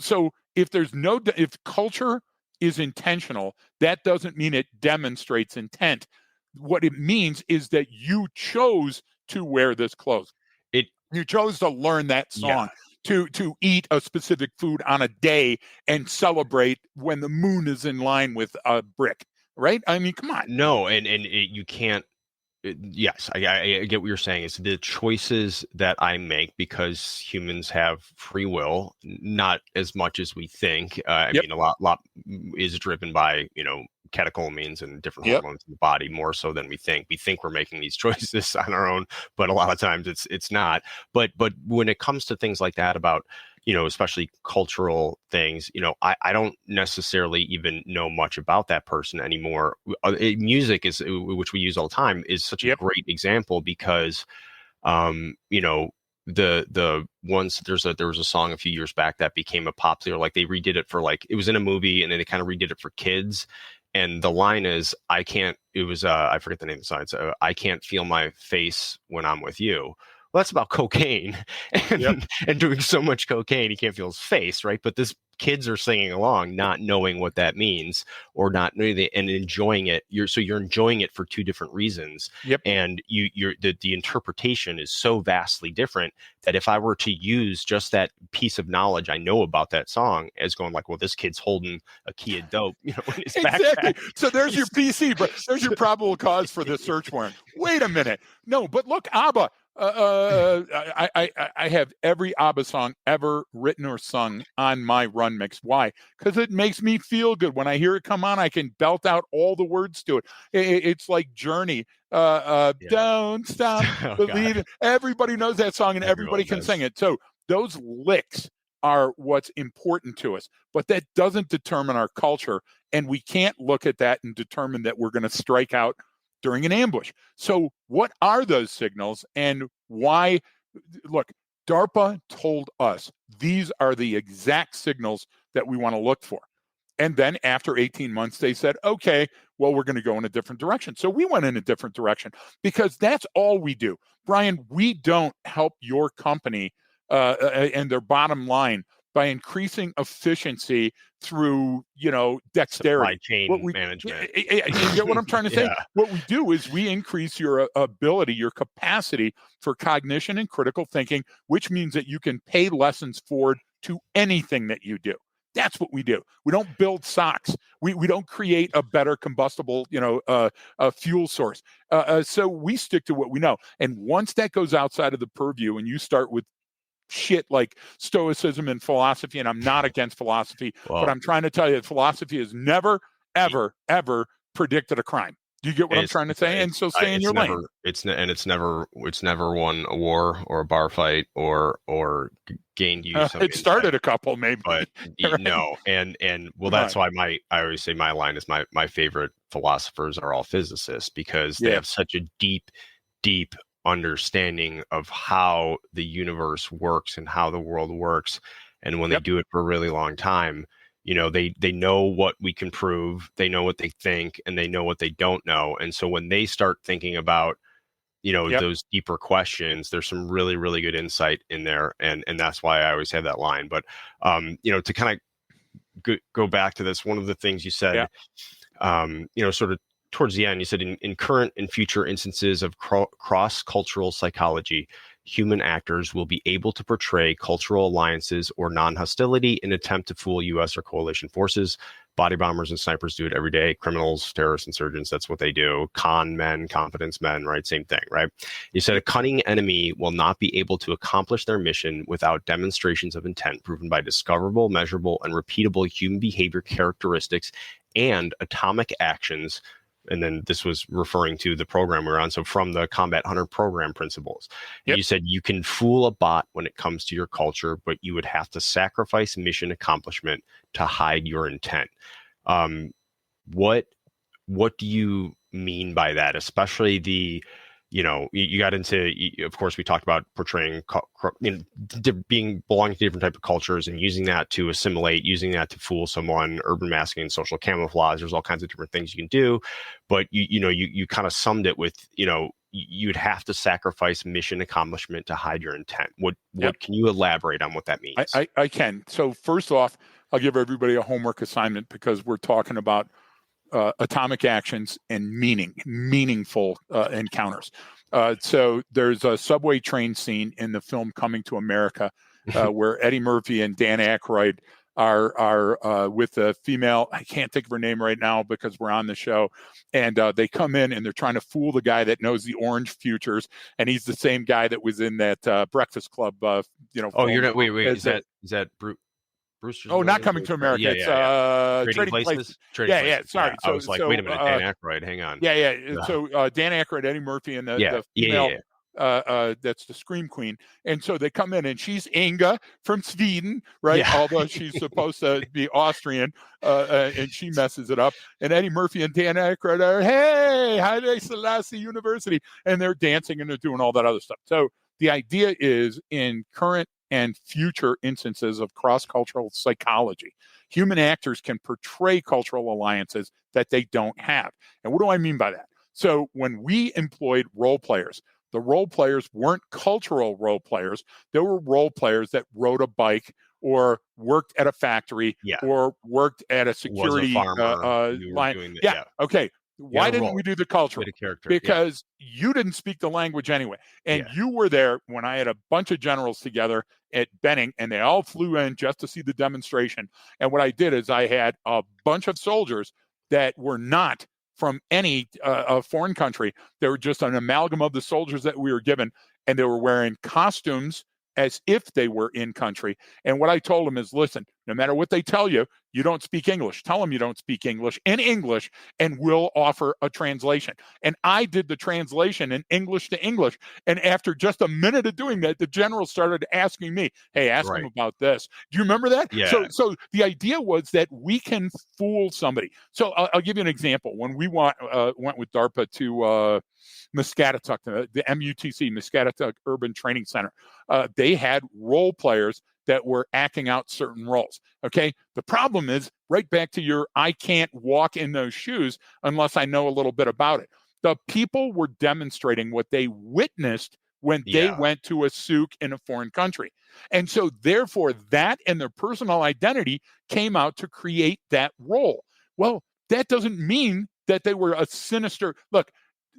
[SPEAKER 2] if if culture is intentional, that doesn't mean it demonstrates intent. What it means is that you chose to wear this clothes. You chose to learn that song. To eat a specific food on a day and celebrate when the moon is in line with a brick, right? I mean, come on.
[SPEAKER 1] No, you can't. Yes, I get what you're saying. It's the choices that I make, because humans have free will, not as much as we think. I mean, a lot is driven by, catecholamines and different hormones in the body, more so than we think. We think we're making these choices on our own, but a lot of times it's not. But when it comes to things like that about, especially cultural things, I don't necessarily even know much about that person anymore. Music is, which we use all the time, is such a great example, because, the ones there was a song a few years back that became a popular, like they redid it for, like, it was in a movie and then they kind of redid it for kids. And the line is, I forget the name of the song. It's, I can't feel my face when I'm with you. Well, that's about cocaine and doing so much cocaine, he can't feel his face, right? But this kids are singing along, not knowing what that means, or not knowing it, and enjoying it. You're enjoying it for two different reasons. And the interpretation is so vastly different that if I were to use just that piece of knowledge I know about that song as going like, well, this kid's holding a key of dope, in his backpack.
[SPEAKER 2] So there's your PC, but there's your probable cause for the search warrant. Wait a minute. No, but look, ABBA. I have every ABBA song ever written or sung on my run mix. Why? Because it makes me feel good. When I hear it come on, I can belt out all the words to it. It's like Journey. Don't stop believing. Everybody knows that song, and everybody can sing it. So those licks are what's important to us, but that doesn't determine our culture, and we can't look at that and determine that we're going to strike out during an ambush. So what are those signals, and why? Look, DARPA told us these are the exact signals that we want to look for. And then after 18 months, they said, okay, well, we're going to go in a different direction. So we went in a different direction, because that's all we do. Brian, we don't help your company and their bottom line by increasing efficiency through, dexterity.
[SPEAKER 1] Supply chain management.
[SPEAKER 2] You get what I'm trying to say? What we do is we increase your ability, your capacity for cognition and critical thinking, which means that you can pay lessons forward to anything that you do. That's what we do. We don't build socks. We don't create a better combustible, fuel source. So we stick to what we know. And once that goes outside of the purview and you start with shit like stoicism and philosophy, and I'm not against philosophy, but I'm trying to tell you that philosophy has never, ever, ever predicted a crime. Do you get what I'm trying to say? And so stay in your lane.
[SPEAKER 1] It's never won a war or a bar fight or gained you.
[SPEAKER 2] It started a couple, maybe,
[SPEAKER 1] but right? No. And well, that's why I always say my line is my favorite philosophers are all physicists, because they have such a deep understanding of how the universe works and how the world works. And when they do it for a really long time, they know what we can prove, they know what they think, and they know what they don't know. And so when they start thinking about, those deeper questions, there's some really, really good insight in there. And that's why I always have that line. But, to kind of go back to this, one of the things you said, sort of towards the end, you said in current and future instances of cross-cultural psychology, human actors will be able to portray cultural alliances or non-hostility in an attempt to fool U.S. or coalition forces. Body bombers and snipers do it every day. Criminals, terrorists, insurgents, that's what they do. Con men, confidence men, right? Same thing, right? You said a cunning enemy will not be able to accomplish their mission without demonstrations of intent proven by discoverable, measurable, and repeatable human behavior characteristics and atomic actions. And then this was referring to the program we're on. So from the Combat Hunter program principles, you said you can fool a bot when it comes to your culture, but you would have to sacrifice mission accomplishment to hide your intent. What do you mean by that? Especially you got into, of course, we talked about portraying, belonging to different type of cultures and using that to assimilate, using that to fool someone, urban masking, social camouflage. There's all kinds of different things you can do, but you kind of summed it with, you'd have to sacrifice mission accomplishment to hide your intent. What can you elaborate on what that means?
[SPEAKER 2] I can. So first off, I'll give everybody a homework assignment because we're talking about atomic actions and meaningful encounters. So there's a subway train scene in the film Coming to America where Eddie Murphy and Dan Aykroyd are with a female. I can't think of her name right now because we're on the show. And they come in and they're trying to fool the guy that knows the orange futures. And he's the same guy that was in that Breakfast Club,
[SPEAKER 1] Oh, you're not, wait, is that Bruce?
[SPEAKER 2] Not Coming to America. It's Trading Places.
[SPEAKER 1] Trading
[SPEAKER 2] Places. Sorry.
[SPEAKER 1] I was like, wait a minute, Dan Aykroyd, hang on.
[SPEAKER 2] So Dan Aykroyd, Eddie Murphy, and the female, that's the Scream Queen. And so they come in, and she's Inga from Sweden, right? Yeah. Although she's supposed to be Austrian, and she messes it up. And Eddie Murphy and Dan Aykroyd are, hey, Haile Selassie University, and they're dancing and they're doing all that other stuff. So the idea is in current and future instances of cross-cultural psychology, human actors can portray cultural alliances that they don't have. And what do I mean by that? So when we employed role players, the role players weren't cultural role players. They were role players that rode a bike or worked at a factory or worked at a security line. Okay. Why didn't we do the culture? Because you didn't speak the language anyway. And you were there when I had a bunch of generals together at Benning, and they all flew in just to see the demonstration. And what I did is I had a bunch of soldiers that were not from any foreign country. They were just an amalgam of the soldiers that we were given, and they were wearing costumes as if they were in country. And what I told them is, listen, no matter what they tell you, you don't speak English. Tell them you don't speak English in English, and we'll offer a translation. And I did the translation in English to English. And after just a minute of doing that, the general started asking me, hey, ask them about this. Do you remember that?
[SPEAKER 1] Yeah.
[SPEAKER 2] So the idea was that we can fool somebody. So I'll give you an example. When we went with DARPA to Muscatatuck, the MUTC, Muscatatuck Urban Training Center, they had role players that were acting out certain roles. Okay. The problem is right back to your, I can't walk in those shoes unless I know a little bit about it. The people were demonstrating what they witnessed when they went to a souk in a foreign country. And so therefore that and their personal identity came out to create that role. Well, that doesn't mean that they were a sinister, look,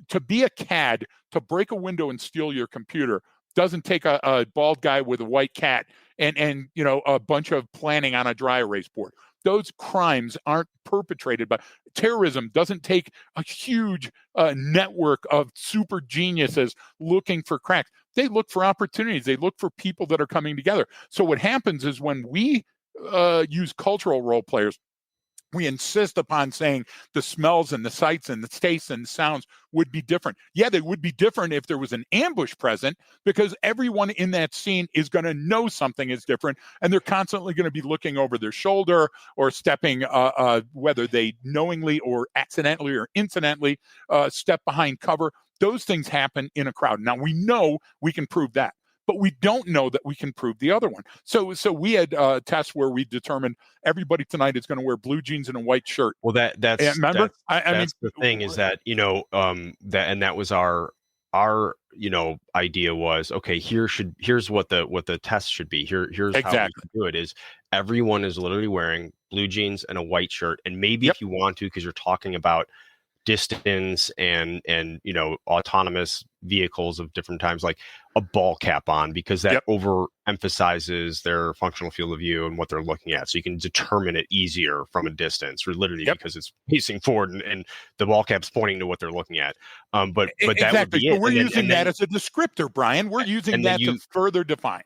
[SPEAKER 2] to be a cad, to break a window and steal your computer doesn't take a bald guy with a white cat and a bunch of planning on a dry erase board. Those crimes aren't perpetrated by terrorism. Doesn't take a huge network of super geniuses looking for cracks. They look for opportunities. They look for people that are coming together. So what happens is when we use cultural role players, We insist upon saying the smells and the sights and the tastes and the sounds would be different. Yeah, they would be different if there was an ambush present, because everyone in that scene is going to know something is different, and they're constantly going to be looking over their shoulder or stepping, whether they knowingly or accidentally or incidentally step behind cover. Those things happen in a crowd. Now, we know we can prove that, but we don't know that we can prove the other one. So we had tests where we determined everybody tonight is going to wear blue jeans and a white shirt.
[SPEAKER 1] Well, that's
[SPEAKER 2] remember.
[SPEAKER 1] That's the thing is that that was our idea was, okay, here's what the test should be. Here's
[SPEAKER 2] exactly
[SPEAKER 1] how we can do it is everyone is literally wearing blue jeans and a white shirt, and maybe if you want to, because you're talking about distance and autonomous vehicles of different times, like a ball cap on, because that overemphasizes their functional field of view and what they're looking at, so you can determine it easier from a distance, or literally because it's facing forward and the ball cap's pointing to what they're looking at. But that would be it.
[SPEAKER 2] So we're using that as a descriptor, Brian. We're using that to further define.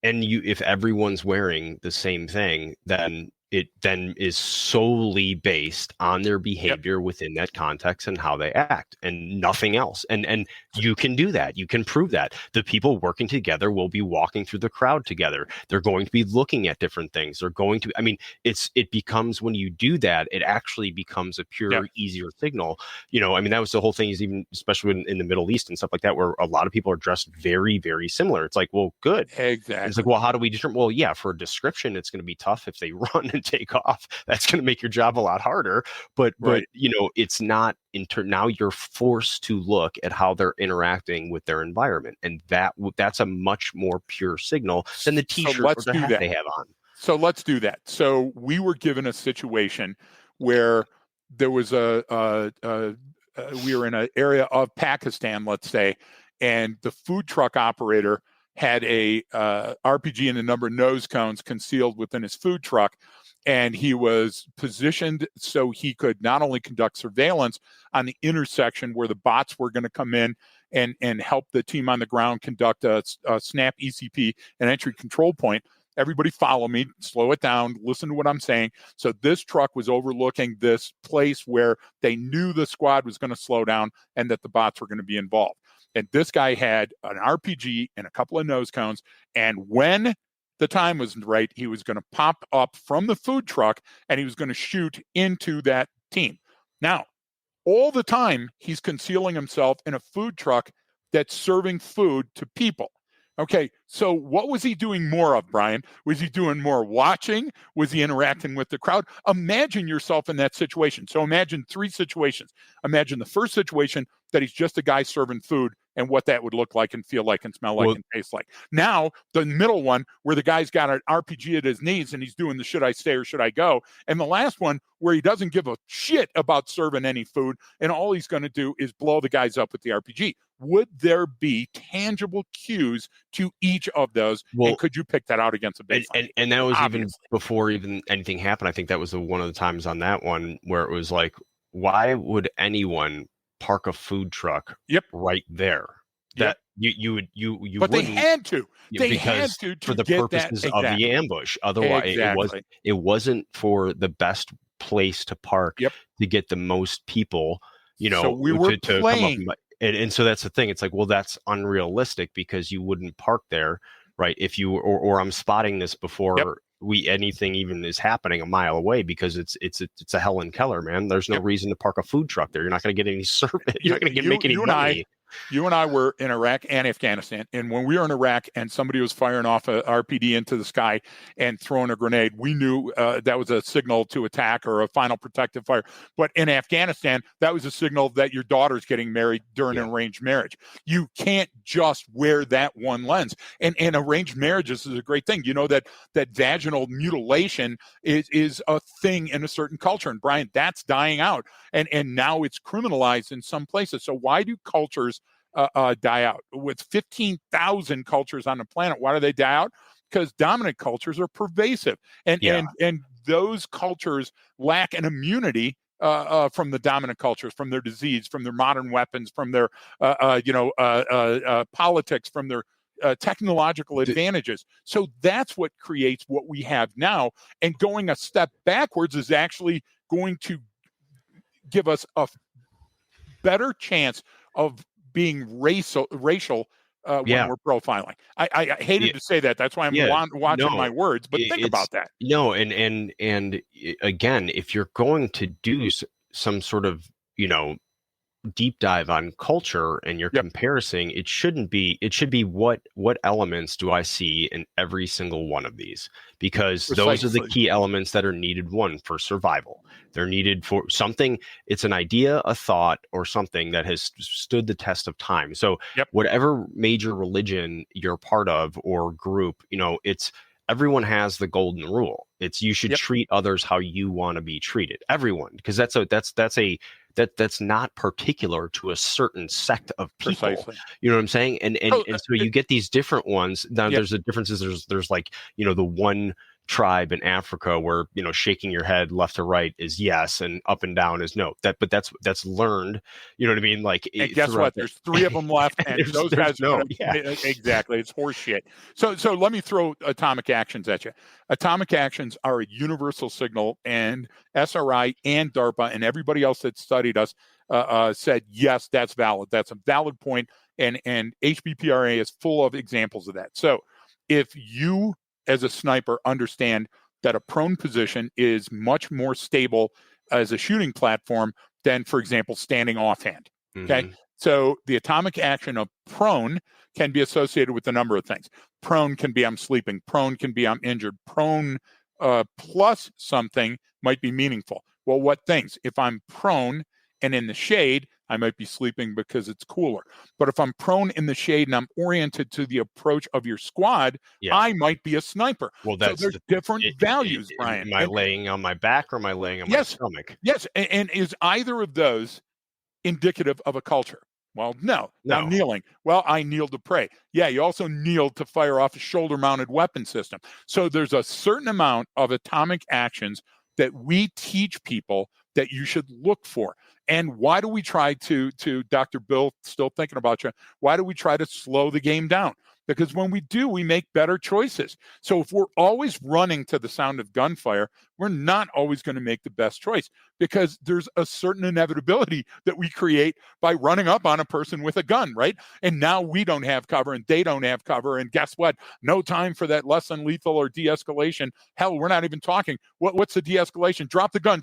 [SPEAKER 1] And if everyone's wearing the same thing, then it then is solely based on their behavior within that context and how they act, and nothing else. And you can do that. You can prove that. The people working together will be walking through the crowd together. They're going to be looking at different things. They're going to, it becomes, when you do that, it actually becomes a pure, easier signal. That was the whole thing, is even, especially in the Middle East and stuff like that, where a lot of people are dressed very, very similar. It's like, well, good.
[SPEAKER 2] Exactly.
[SPEAKER 1] It's like, well, how do we determine? Well, yeah, for a description, it's going to be tough if they run and take off. That's going to make your job a lot harder. But it's not now you're forced to look at how they're interacting with their environment, and that's a much more pure signal than the t-shirt or the hat they have on.
[SPEAKER 2] So let's do that. So we were given a situation where there was we were in an area of Pakistan, let's say, and the food truck operator had a RPG and a number of nose cones concealed within his food truck. And he was positioned so he could not only conduct surveillance on the intersection where the bots were going to come in and help the team on the ground conduct a snap ECP, an entry control point. Everybody follow me, slow it down, listen to what I'm saying. So this truck was overlooking this place where they knew the squad was going to slow down and that the bots were going to be involved. And this guy had an RPG and a couple of nose cones. And when the time was right, he was going to pop up from the food truck and he was going to shoot into that team. Now, all the time, he's concealing himself in a food truck that's serving food to people. Okay, so what was he doing more of, Brian? Was he doing more watching? Was he interacting with the crowd? Imagine yourself in that situation. So imagine three situations. Imagine the first situation, that he's just a guy serving food, and what that would look like and feel like and smell like and taste like. Now, the middle one, where the guy's got an RPG at his knees and he's doing the should I stay or should I go? And the last one, where he doesn't give a shit about serving any food, and all he's going to do is blow the guys up with the RPG. Would there be tangible cues to each of those? Well, and could you pick that out against a baseline?
[SPEAKER 1] And that was obviously even before even anything happened. I think that was one of the times on that one where it was like, why would anyone park a food truck right there? That you would
[SPEAKER 2] but they had to. They
[SPEAKER 1] had
[SPEAKER 2] to
[SPEAKER 1] for the purposes of the ambush. Otherwise, it wasn't for the best place to park to get the most people.
[SPEAKER 2] So we were
[SPEAKER 1] to
[SPEAKER 2] playing.
[SPEAKER 1] Come up and so that's the thing. It's like, well, that's unrealistic, because you wouldn't park there, right? If you or I'm spotting this before anything even is happening a mile away, because it's a Helen Keller, man. There's no reason to park a food truck there. You're not going to get any service. You're not going to make any money.
[SPEAKER 2] You and I were in Iraq and Afghanistan, and when we were in Iraq and somebody was firing off a RPD into the sky and throwing a grenade, we knew that was a signal to attack or a final protective fire. But in Afghanistan, that was a signal that your daughter's getting married during an arranged marriage. You can't just wear that one lens. And arranged marriages is a great thing. You know that vaginal mutilation is a thing in a certain culture. And Brian, that's dying out. And now it's criminalized in some places. So why do cultures die out? With 15,000 cultures on the planet, why do they die out? Because dominant cultures are pervasive, and those cultures lack an immunity from the dominant cultures, from their disease, from their modern weapons, from their politics, from their technological advantages. So that's what creates what we have now. And going a step backwards is actually going to give us a better chance of being racial when we're profiling. I hated to say that. That's why I'm watching my words. But think about that.
[SPEAKER 1] No, and again, if you're going to do some sort of deep dive on culture and you're comparing, it should be what elements do I see in every single one of these, because those are the key elements that are needed. One, for survival. They're needed for something. It's an idea, a thought, or something that has stood the test of time. So whatever major religion you're part of or group, it's everyone has the golden rule. It's you should treat others how you want to be treated. Everyone, because that's not particular to a certain sect of people.
[SPEAKER 2] Precisely.
[SPEAKER 1] You know what I'm saying? And so you get these different ones. Now there's the differences. There's like, the one tribe in Africa where, shaking your head left to right is yes and up and down is no. But that's learned. You know what I mean? Like,
[SPEAKER 2] and guess what? There's 3 of them left, and those guys exactly. It's horse shit. So let me throw atomic actions at you. Atomic actions are a universal signal, and SRI and DARPA and everybody else that studied us said yes, that's valid. That's a valid point, and HBPRA is full of examples of that. So if you as a sniper understand that a prone position is much more stable as a shooting platform than, for example, standing offhand. Okay. So the atomic action of prone can be associated with a number of things. Prone can be I'm sleeping. Prone can be I'm injured. Prone plus something might be meaningful. Well, what things? If I'm prone and in the shade, I might be sleeping because it's cooler. But if I'm prone in the shade and I'm oriented to the approach of your squad, I might be a sniper.
[SPEAKER 1] Well,
[SPEAKER 2] so there's different values, Brian.
[SPEAKER 1] Am I laying on my back or am I laying on my stomach?
[SPEAKER 2] Yes. And is either of those indicative of a culture? Well, no. I'm kneeling. Well, I kneel to pray. Yeah, you also kneel to fire off a shoulder-mounted weapon system. So there's a certain amount of atomic actions that we teach people that you should look for. And why do we try to Dr. Bill, still thinking about you, why do we try to slow the game down? Because when we do, we make better choices. So if we're always running to the sound of gunfire, we're not always going to make the best choice, because there's a certain inevitability that we create by running up on a person with a gun, right? And now we don't have cover and they don't have cover. And guess what? No time for that less than lethal or de-escalation. Hell, we're not even talking. What's the de-escalation? Drop the gun,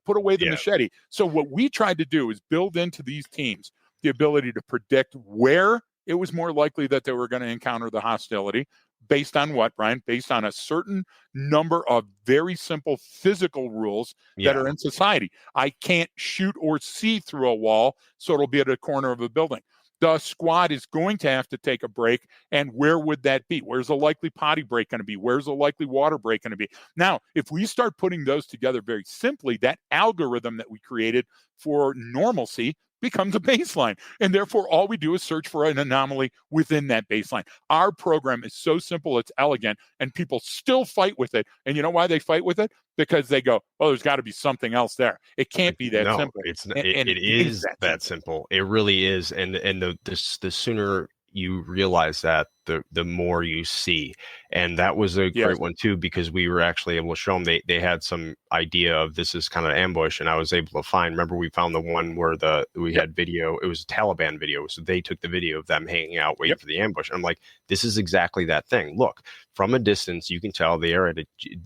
[SPEAKER 2] put away the machete. So what we tried to do is build into these teams the ability to predict where it was more likely that they were going to encounter the hostility. Based on what, Brian? Based on a certain number of very simple physical rules that are in society. I can't shoot or see through a wall, so it'll be at a corner of a building. The squad is going to have to take a break, and where would that be? Where's a likely potty break going to be? Where's a likely water break going to be? Now, if we start putting those together very simply, that algorithm that we created for normalcy becomes a baseline. And therefore, all we do is search for an anomaly within that baseline. Our program is so simple, it's elegant, and people still fight with it. And you know why they fight with it? Because they go, oh, there's got to be something else there. It can't be that simple.
[SPEAKER 1] It is that simple. It really is. And the sooner you realize that, the more you see. And that was a great one too, because we were actually able to show them they had some idea of this is kind of ambush, and I was able to find, remember we found the one where we had video, it was a Taliban video, so they took the video of them hanging out waiting for the ambush. And I'm like, this is exactly that thing. Look, from a distance you can tell they are at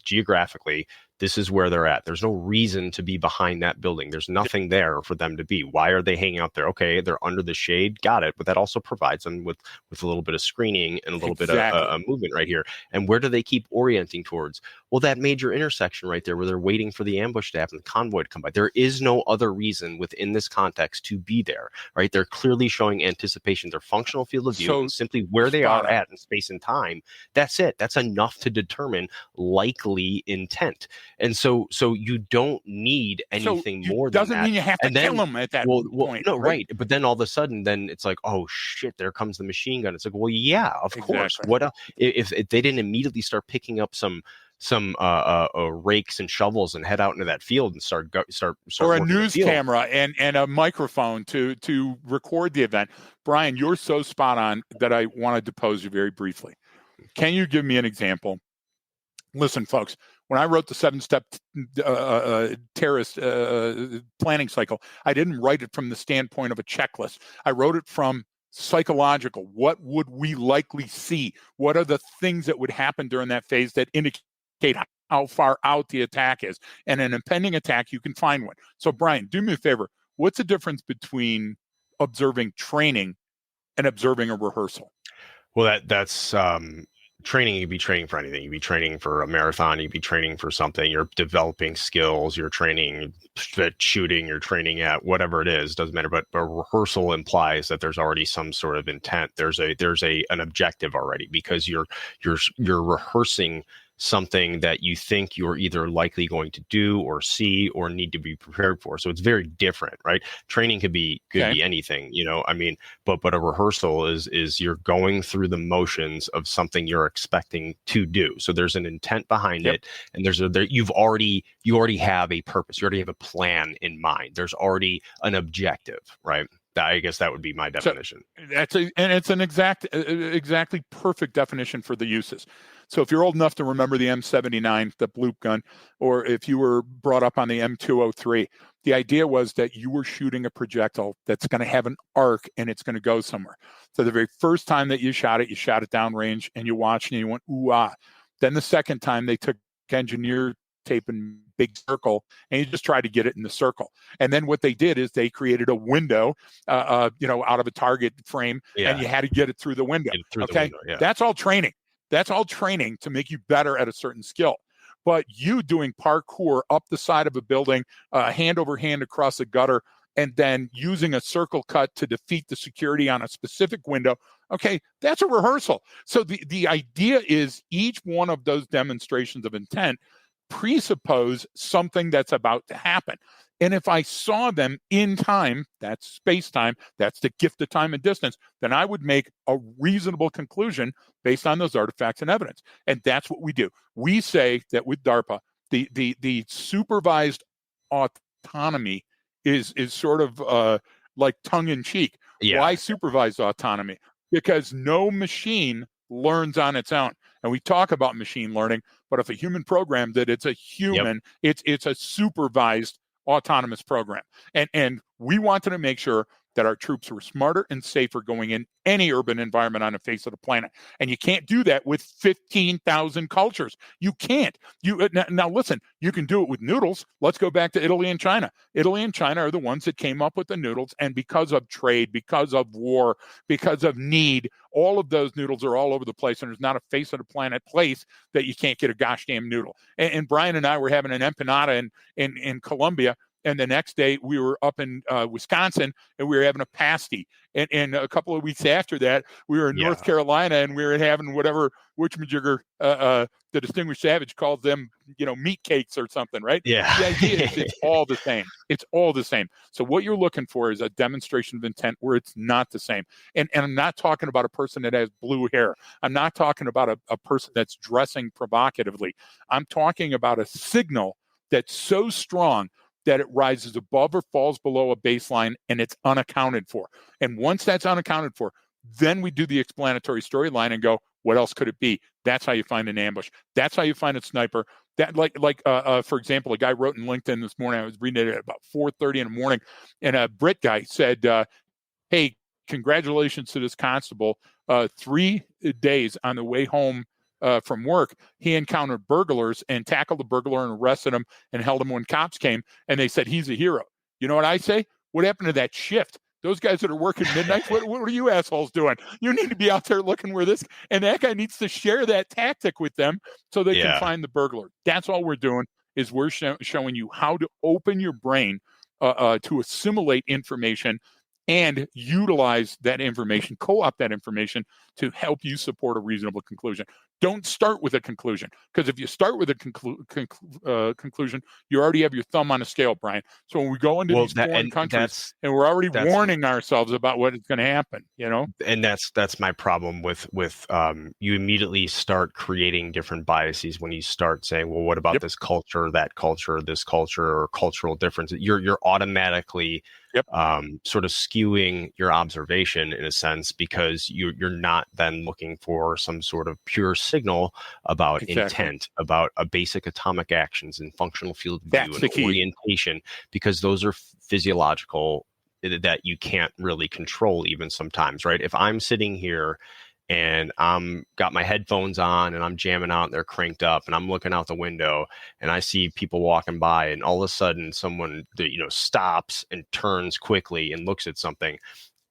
[SPEAKER 1] geographically, this is where they're at. There's no reason to be behind that building. There's nothing there for them to be. Why are they hanging out there? Okay, they're under the shade. Got it. But that also provides them with a little bit of screening and a little bit of movement right here. And where do they keep orienting towards? Well, that major intersection right there where they're waiting for the ambush to happen, the convoy to come by. There is no other reason within this context to be there, right? They're clearly showing anticipation. Their functional field of view, and simply where they are at in space and time. That's it. That's enough to determine likely intent. And so you don't need anything more than that.
[SPEAKER 2] Doesn't mean you have to kill them at that point.
[SPEAKER 1] No, right. But then all of a sudden, then it's like, oh shit, there comes the machine gun. It's like, well, yeah, of course. What if they didn't immediately start picking up some rakes and shovels and head out into that field and start
[SPEAKER 2] or a news camera and a microphone to record the event. Brian, you're so spot on that I wanted to pose you very briefly. Can you give me an example? Listen, folks, When I wrote the 7-step terrorist planning cycle, I didn't write it from the standpoint of a checklist. I wrote it from psychological. What would we likely see? What are the things that would happen during that phase that indicate how far out the attack is? And an impending attack, you can find one. So, Brian, do me a favor. What's the difference between observing training and observing a rehearsal?
[SPEAKER 1] Well, that's training. You'd be training for anything. You'd be training for a marathon. You'd be training for something. You're developing skills. You're training at shooting. You're training at whatever it is. Doesn't matter. But a rehearsal implies that there's already some sort of intent. There's an objective already, because you're rehearsing something that you think you're either likely going to do or see or need to be prepared for. So it's very different, right? Training could be anything, I mean, but a rehearsal is you're going through the motions of something you're expecting to do. So there's an intent behind it, and you already have a purpose. You already have a plan in mind. There's already an objective, right? I guess that would be my definition.
[SPEAKER 2] So it's an exactly perfect definition for the uses. So if you're old enough to remember the M79, the bloop gun, or if you were brought up on the M203, the idea was that you were shooting a projectile that's going to have an arc and it's going to go somewhere. So the very first time that you shot it downrange, and you watched and you went, ooh, ah. Then the second time they took engineer tape and big circle, and you just tried to get it in the circle. And then what they did is they created a window, out of a target frame, and you had to get it through the window. That's all training. That's all training to make you better at a certain skill. But you doing parkour up the side of a building, hand over hand across a gutter, and then using a circle cut to defeat the security on a specific window, okay, that's a rehearsal. So the idea is each one of those demonstrations of intent presuppose something that's about to happen. And if I saw them in time, that's space-time, that's the gift of time and distance, then I would make a reasonable conclusion based on those artifacts and evidence. And that's what we do. We say that with DARPA, the supervised autonomy is sort of like tongue-in-cheek.
[SPEAKER 1] Yeah. Why
[SPEAKER 2] supervised autonomy? Because no machine learns on its own. And we talk about machine learning, but if a human programmed it, it's a human, it's a supervised autonomous program. And we wanted to make sure that our troops were smarter and safer going in any urban environment on the face of the planet. And you can't do that with 15,000 cultures. You can't. Now listen, you can do it with noodles. Let's go back to Italy and China. Italy and China are the ones that came up with the noodles. And because of trade, because of war, because of need, all of those noodles are all over the place. And there's not a face of the planet place that you can't get a gosh damn noodle. And Brian and I were having an empanada in Colombia. And the next day we were up in Wisconsin, and we were having a pasty. And a couple of weeks after that, we were in North Carolina, and we were having whatever whatchamajigger, the Distinguished Savage calls them, meat cakes or something, right?
[SPEAKER 1] Yeah.
[SPEAKER 2] The idea is it's all the same. It's all the same. So what you're looking for is a demonstration of intent where it's not the same. And I'm not talking about a person that has blue hair. I'm not talking about a person that's dressing provocatively. I'm talking about a signal that's so strong that it rises above or falls below a baseline, and it's unaccounted for. And once that's unaccounted for, then we do the explanatory storyline and go, what else could it be? That's how you find an ambush. That's how you find a sniper. That for example, a guy wrote in LinkedIn this morning, I was reading it at about 4:30 in the morning, and a Brit guy said, hey, congratulations to this constable. 3 days on the way home from work, he encountered burglars and tackled the burglar and arrested him and held him when cops came, and they said he's a hero. You know what I say? What happened to that shift? Those guys that are working midnight, what are you assholes doing? You need to be out there looking where this, and that guy needs to share that tactic with them so they can find the burglar. That's all we're doing, is we're showing you how to open your brain to assimilate information and utilize that information, co-opt that information to help you support a reasonable conclusion. Don't start with a conclusion, because if you start with a conclusion, you already have your thumb on a scale, Brian. So when we go into these foreign countries, and we're already warning ourselves about what is going to happen,
[SPEAKER 1] And that's my problem with you immediately start creating different biases when you start saying, well, what about this culture, that culture, this culture, or cultural difference? You're automatically
[SPEAKER 2] Yep.
[SPEAKER 1] sort of skewing your observation in a sense, because you're not then looking for some sort of pure signal about
[SPEAKER 2] Exactly.
[SPEAKER 1] intent, about a basic atomic actions and functional field of
[SPEAKER 2] That's
[SPEAKER 1] view
[SPEAKER 2] the
[SPEAKER 1] and
[SPEAKER 2] key.
[SPEAKER 1] orientation, because those are physiological that you can't really control even sometimes, right? If I'm sitting here and I'm got my headphones on and I'm jamming out and they're cranked up and I'm looking out the window and I see people walking by and all of a sudden someone, stops and turns quickly and looks at something,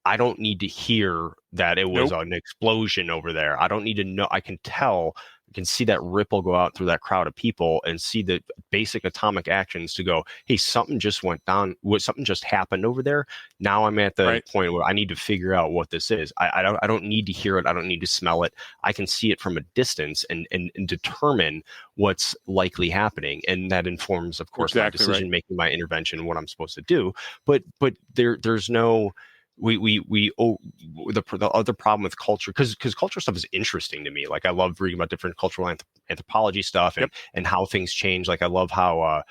[SPEAKER 1] I don't need to hear that it was
[SPEAKER 2] Nope.
[SPEAKER 1] an explosion over there. I don't need to know. I can tell, I can see that ripple go out through that crowd of people and see the basic atomic actions to go, hey, something just went down. Something just happened over there. Now I'm at the
[SPEAKER 2] Right.
[SPEAKER 1] point where I need to figure out what this is. I don't need to hear it. I don't need to smell it. I can see it from a distance and determine what's likely happening. And that informs, of course,
[SPEAKER 2] Exactly
[SPEAKER 1] my decision making, my intervention, what I'm supposed to do. But there's no the other problem with culture, because culture stuff is interesting to me. Like I love reading about different cultural anthropology stuff and
[SPEAKER 2] Yep.
[SPEAKER 1] and how things change. Like I love how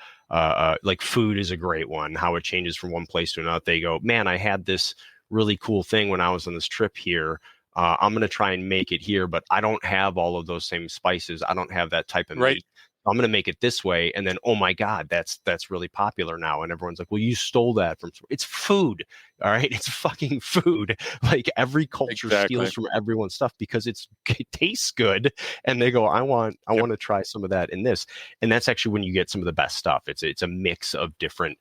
[SPEAKER 1] like food is a great one, how it changes from one place to another. They go, man, I had this really cool thing when I was on this trip here. I'm going to try and make it here, but I don't have all of those same spices. I don't have that type of
[SPEAKER 2] Right.
[SPEAKER 1] meat. I'm going to make it this way. And then, oh my God, that's really popular now. And everyone's like, well, you stole that from, it's food. All right. It's fucking food. Like every culture
[SPEAKER 2] Exactly.
[SPEAKER 1] steals from everyone's stuff because it tastes good. And they go, I want to try some of that in this. And that's actually when you get some of the best stuff. It's a mix of different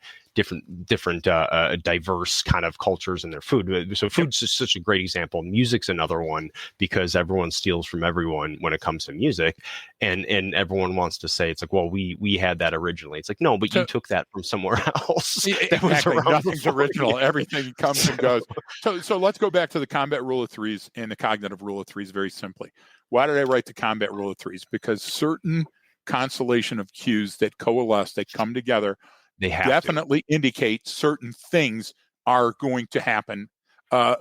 [SPEAKER 1] diverse kind of cultures in their food. So food's just such a great example. Music's another one, because everyone steals from everyone when it comes to music, and everyone wants to say, it's like, well, we had that originally. It's like, no, but you took that from somewhere else. That was
[SPEAKER 2] Exactly.
[SPEAKER 1] around
[SPEAKER 2] Nothing's
[SPEAKER 1] before
[SPEAKER 2] original.
[SPEAKER 1] you.
[SPEAKER 2] Everything comes and goes. So let's go back to the combat rule of threes and the cognitive rule of threes very simply. Why did I write the combat rule of threes? Because certain constellation of cues that coalesce, that come together,
[SPEAKER 1] They have
[SPEAKER 2] definitely indicate certain things are going to happen.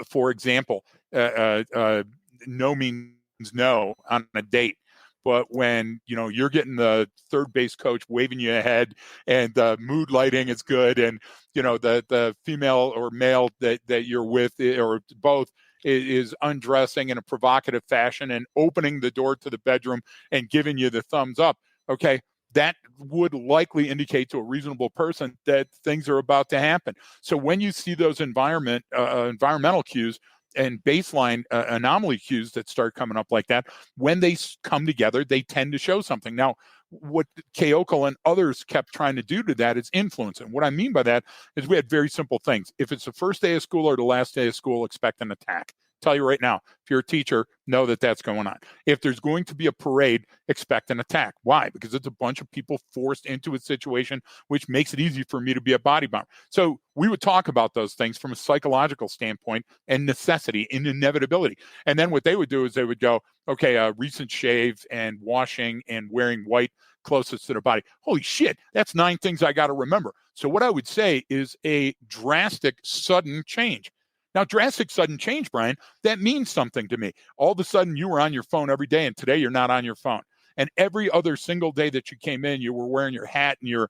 [SPEAKER 2] For example, no means no on a date. But when you're getting the third base coach waving you ahead, and the mood lighting is good, and the female or male that you're with, or both, is undressing in a provocative fashion and opening the door to the bedroom and giving you the thumbs up, okay, that would likely indicate to a reasonable person that things are about to happen. So when you see those environmental cues and baseline anomaly cues that start coming up like that, when they come together, they tend to show something. Now, what Keokle and others kept trying to do to that is influence. And what I mean by that is we had very simple things. If it's the first day of school or the last day of school, expect an attack. Tell you right now, if you're a teacher, know that that's going on. If there's going to be a parade, expect an attack. Why? Because it's a bunch of people forced into a situation which makes it easy for me to be a body bomber. So we would talk about those things from a psychological standpoint and necessity and inevitability. And then what they would do is they would go, okay, recent shave and washing and wearing white closest to their body. Holy shit, that's 9 things I got to remember. So what I would say is a drastic, sudden change. Now, drastic, sudden change, Brian, that means something to me. All of a sudden, you were on your phone every day, and today you're not on your phone. And every other single day that you came in, you were wearing your hat and your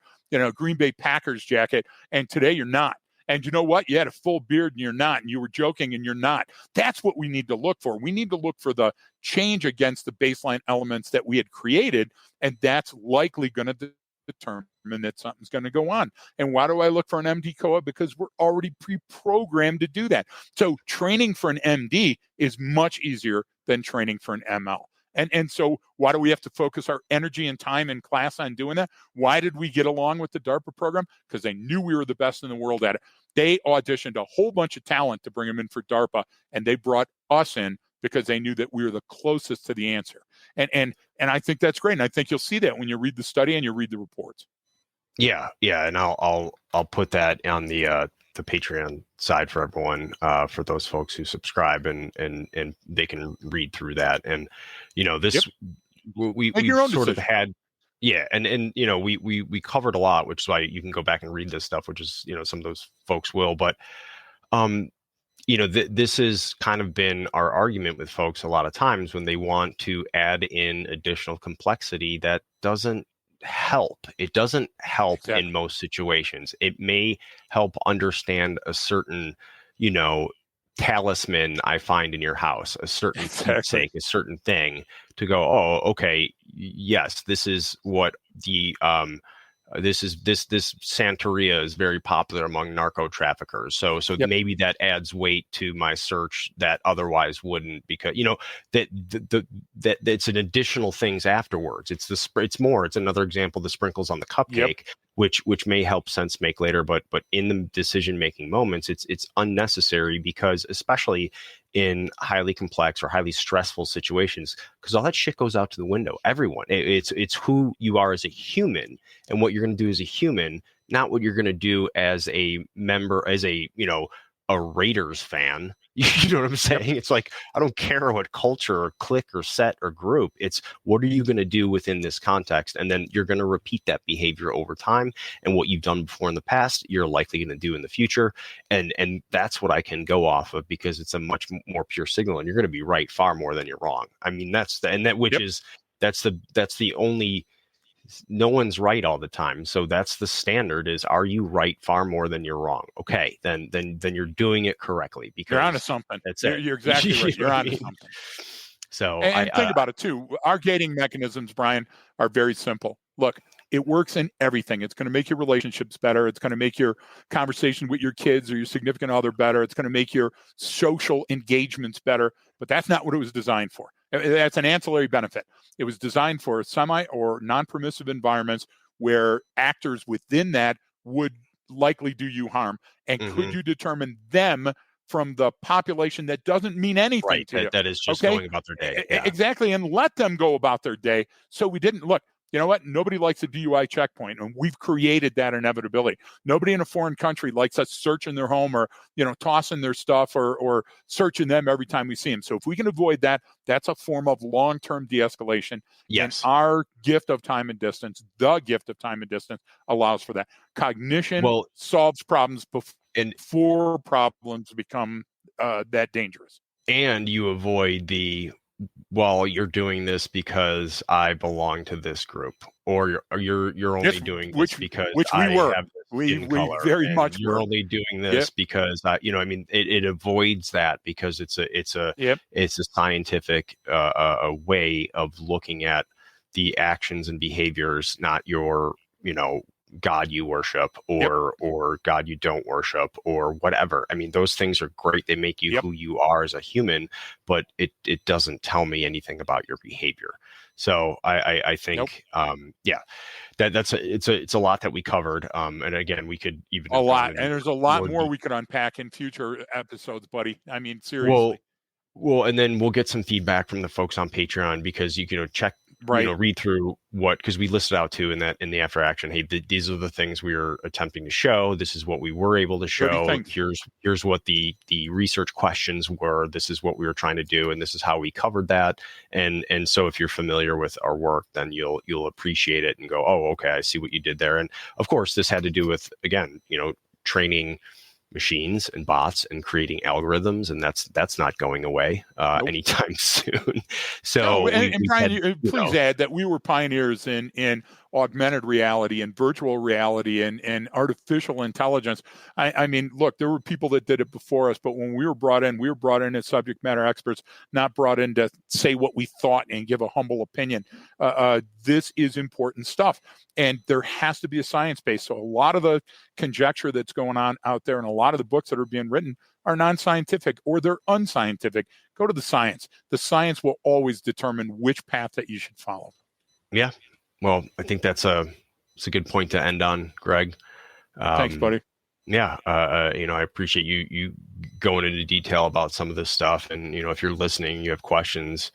[SPEAKER 2] Green Bay Packers jacket, and today you're not. And you know what? You had a full beard and you're not, and you were joking and you're not. That's what we need to look for. We need to look for the change against the baseline elements that we had created, and that's likely going to determine that something's going to go on. And why do I look for an MD COA? Because we're already pre-programmed to do that. So training for an MD is much easier than training for an ML. And so why do we have to focus our energy and time in class on doing that? Why did we get along with the DARPA program? Because they knew we were the best in the world at it. They auditioned a whole bunch of talent to bring them in for DARPA, and they brought us in because they knew that we were the closest to the answer. And I think that's great. And I think you'll see that when you read the study and you read the reports.
[SPEAKER 1] Yeah, and I'll put that on the Patreon side for everyone, for those folks who subscribe, and they can read through that. And this we sort of had. Yeah, and we covered a lot, which is why you can go back and read this stuff, which is some of those folks will, but this has kind of been our argument with folks a lot of times when they want to add in additional complexity that doesn't help. It doesn't help
[SPEAKER 2] Exactly.
[SPEAKER 1] in most situations. It may help understand a certain, talisman I find in your house, a certain
[SPEAKER 2] Exactly.
[SPEAKER 1] keepsake, a certain thing to go, oh, okay, yes, this is what the this Santeria is very popular among narco traffickers. So
[SPEAKER 2] Yep.
[SPEAKER 1] maybe that adds weight to my search that otherwise wouldn't, because that it's an additional things afterwards. It's another example, the sprinkles on the cupcake, which may help sense make later, but in the decision making moments, it's unnecessary, because especially in highly complex or highly stressful situations, because all that shit goes out to the window. Everyone, it's who you are as a human and what you're going to do as a human, not what you're going to do as a member, as a Raiders fan. You know what I'm saying? Yep. It's like, I don't care what culture or clique or set or group. It's what are you going to do within this context? And then you're going to repeat that behavior over time. And what you've done before in the past, you're likely going to do in the future. And that's what I can go off of, because it's a much more pure signal, and you're going to be right far more than you're wrong. I mean, that's the only, no one's right all the time. So that's the standard, is, are you right far more than you're wrong? Okay, then you're doing it correctly, because
[SPEAKER 2] you're onto something.
[SPEAKER 1] That's it.
[SPEAKER 2] You're exactly right. You're onto something.
[SPEAKER 1] So
[SPEAKER 2] and think about it too. Our gating mechanisms, Brian, are very simple. Look, it works in everything. It's going to make your relationships better. It's going to make your conversation with your kids or your significant other better. It's going to make your social engagements better. But that's not what it was designed for. That's an ancillary benefit. It was designed for semi or non-permissive environments where actors within that would likely do you harm. And could you determine them from the population that doesn't mean anything to you?
[SPEAKER 1] That is just going about their day. Yeah.
[SPEAKER 2] Exactly. And let them go about their day. So we didn't look. You know what? Nobody likes a DUI checkpoint, and we've created that inevitability. Nobody in a foreign country likes us searching their home or, tossing their stuff or searching them every time we see them. So if we can avoid that, that's a form of long-term de-escalation.
[SPEAKER 1] Yes.
[SPEAKER 2] And our gift of time and distance, the gift of time and distance, allows for that. Cognition solves problems before problems become that dangerous.
[SPEAKER 1] And you avoid you're doing this because I belong to this group, or you're only doing this because I have this skin color.
[SPEAKER 2] Very much
[SPEAKER 1] you're only doing this because it avoids that, because it's a scientific way of looking at the actions and behaviors, not your God you worship or God you don't worship or whatever. I mean, those things are great. They make you who you are as a human, but it doesn't tell me anything about your behavior. So I think, it's a lot that we covered. And again, we could even
[SPEAKER 2] a lot, and there's a lot more we could unpack in future episodes, buddy. I mean, seriously.
[SPEAKER 1] Well, and then we'll get some feedback from the folks on Patreon, because you can check, read through because we listed out too in the after action. Hey, these are the things we are attempting to show. This is what we were able to show. Here's what the research questions were. This is what we were trying to do, and this is how we covered that. And so if you're familiar with our work, then you'll appreciate it and go, oh, okay, I see what you did there. And of course, this had to do with, again, training machines and bots and creating algorithms, and that's not going away anytime soon. So,
[SPEAKER 2] Brian, please add that we were pioneers in augmented reality and virtual reality and artificial intelligence. I mean, look, there were people that did it before us, but when we were brought in as subject matter experts, not brought in to say what we thought and give a humble opinion. This is important stuff, and there has to be a science base. So a lot of the conjecture that's going on out there and a lot of the books that are being written are non-scientific or they're unscientific. Go to the science. The science will always determine which path that you should follow.
[SPEAKER 1] Yeah. Well, I think it's a good point to end on, Greg.
[SPEAKER 2] Thanks, buddy.
[SPEAKER 1] Yeah. I appreciate you going into detail about some of this stuff. And, if you're listening, you have questions,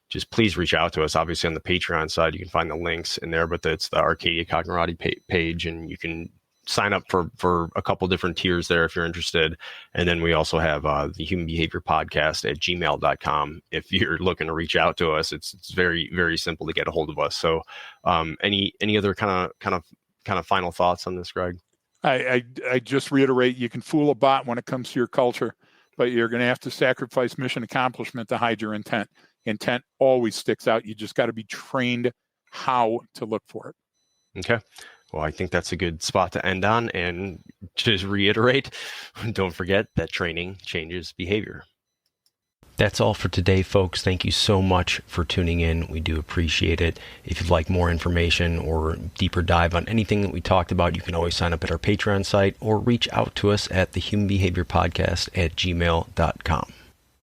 [SPEAKER 1] just please reach out to us. Obviously on the Patreon side, you can find the links in there, but it's the Arcadia Granularity page, and you can sign up for a couple different tiers there if you're interested. And then we also have the Human Behavior Podcast at gmail.com. If you're looking to reach out to us, it's very, very simple to get a hold of us. So any other kind of final thoughts on this, Greg?
[SPEAKER 2] I just reiterate, you can fool a bot when it comes to your culture, but you're going to have to sacrifice mission accomplishment to hide your intent. Intent always sticks out. You just got to be trained how to look for it.
[SPEAKER 1] Okay. Well, I think that's a good spot to end on. And just reiterate, don't forget that training changes behavior. That's all for today, folks. Thank you so much for tuning in. We do appreciate it. If you'd like more information or deeper dive on anything that we talked about, you can always sign up at our Patreon site or reach out to us at thehumanbehaviorpodcast@gmail.com.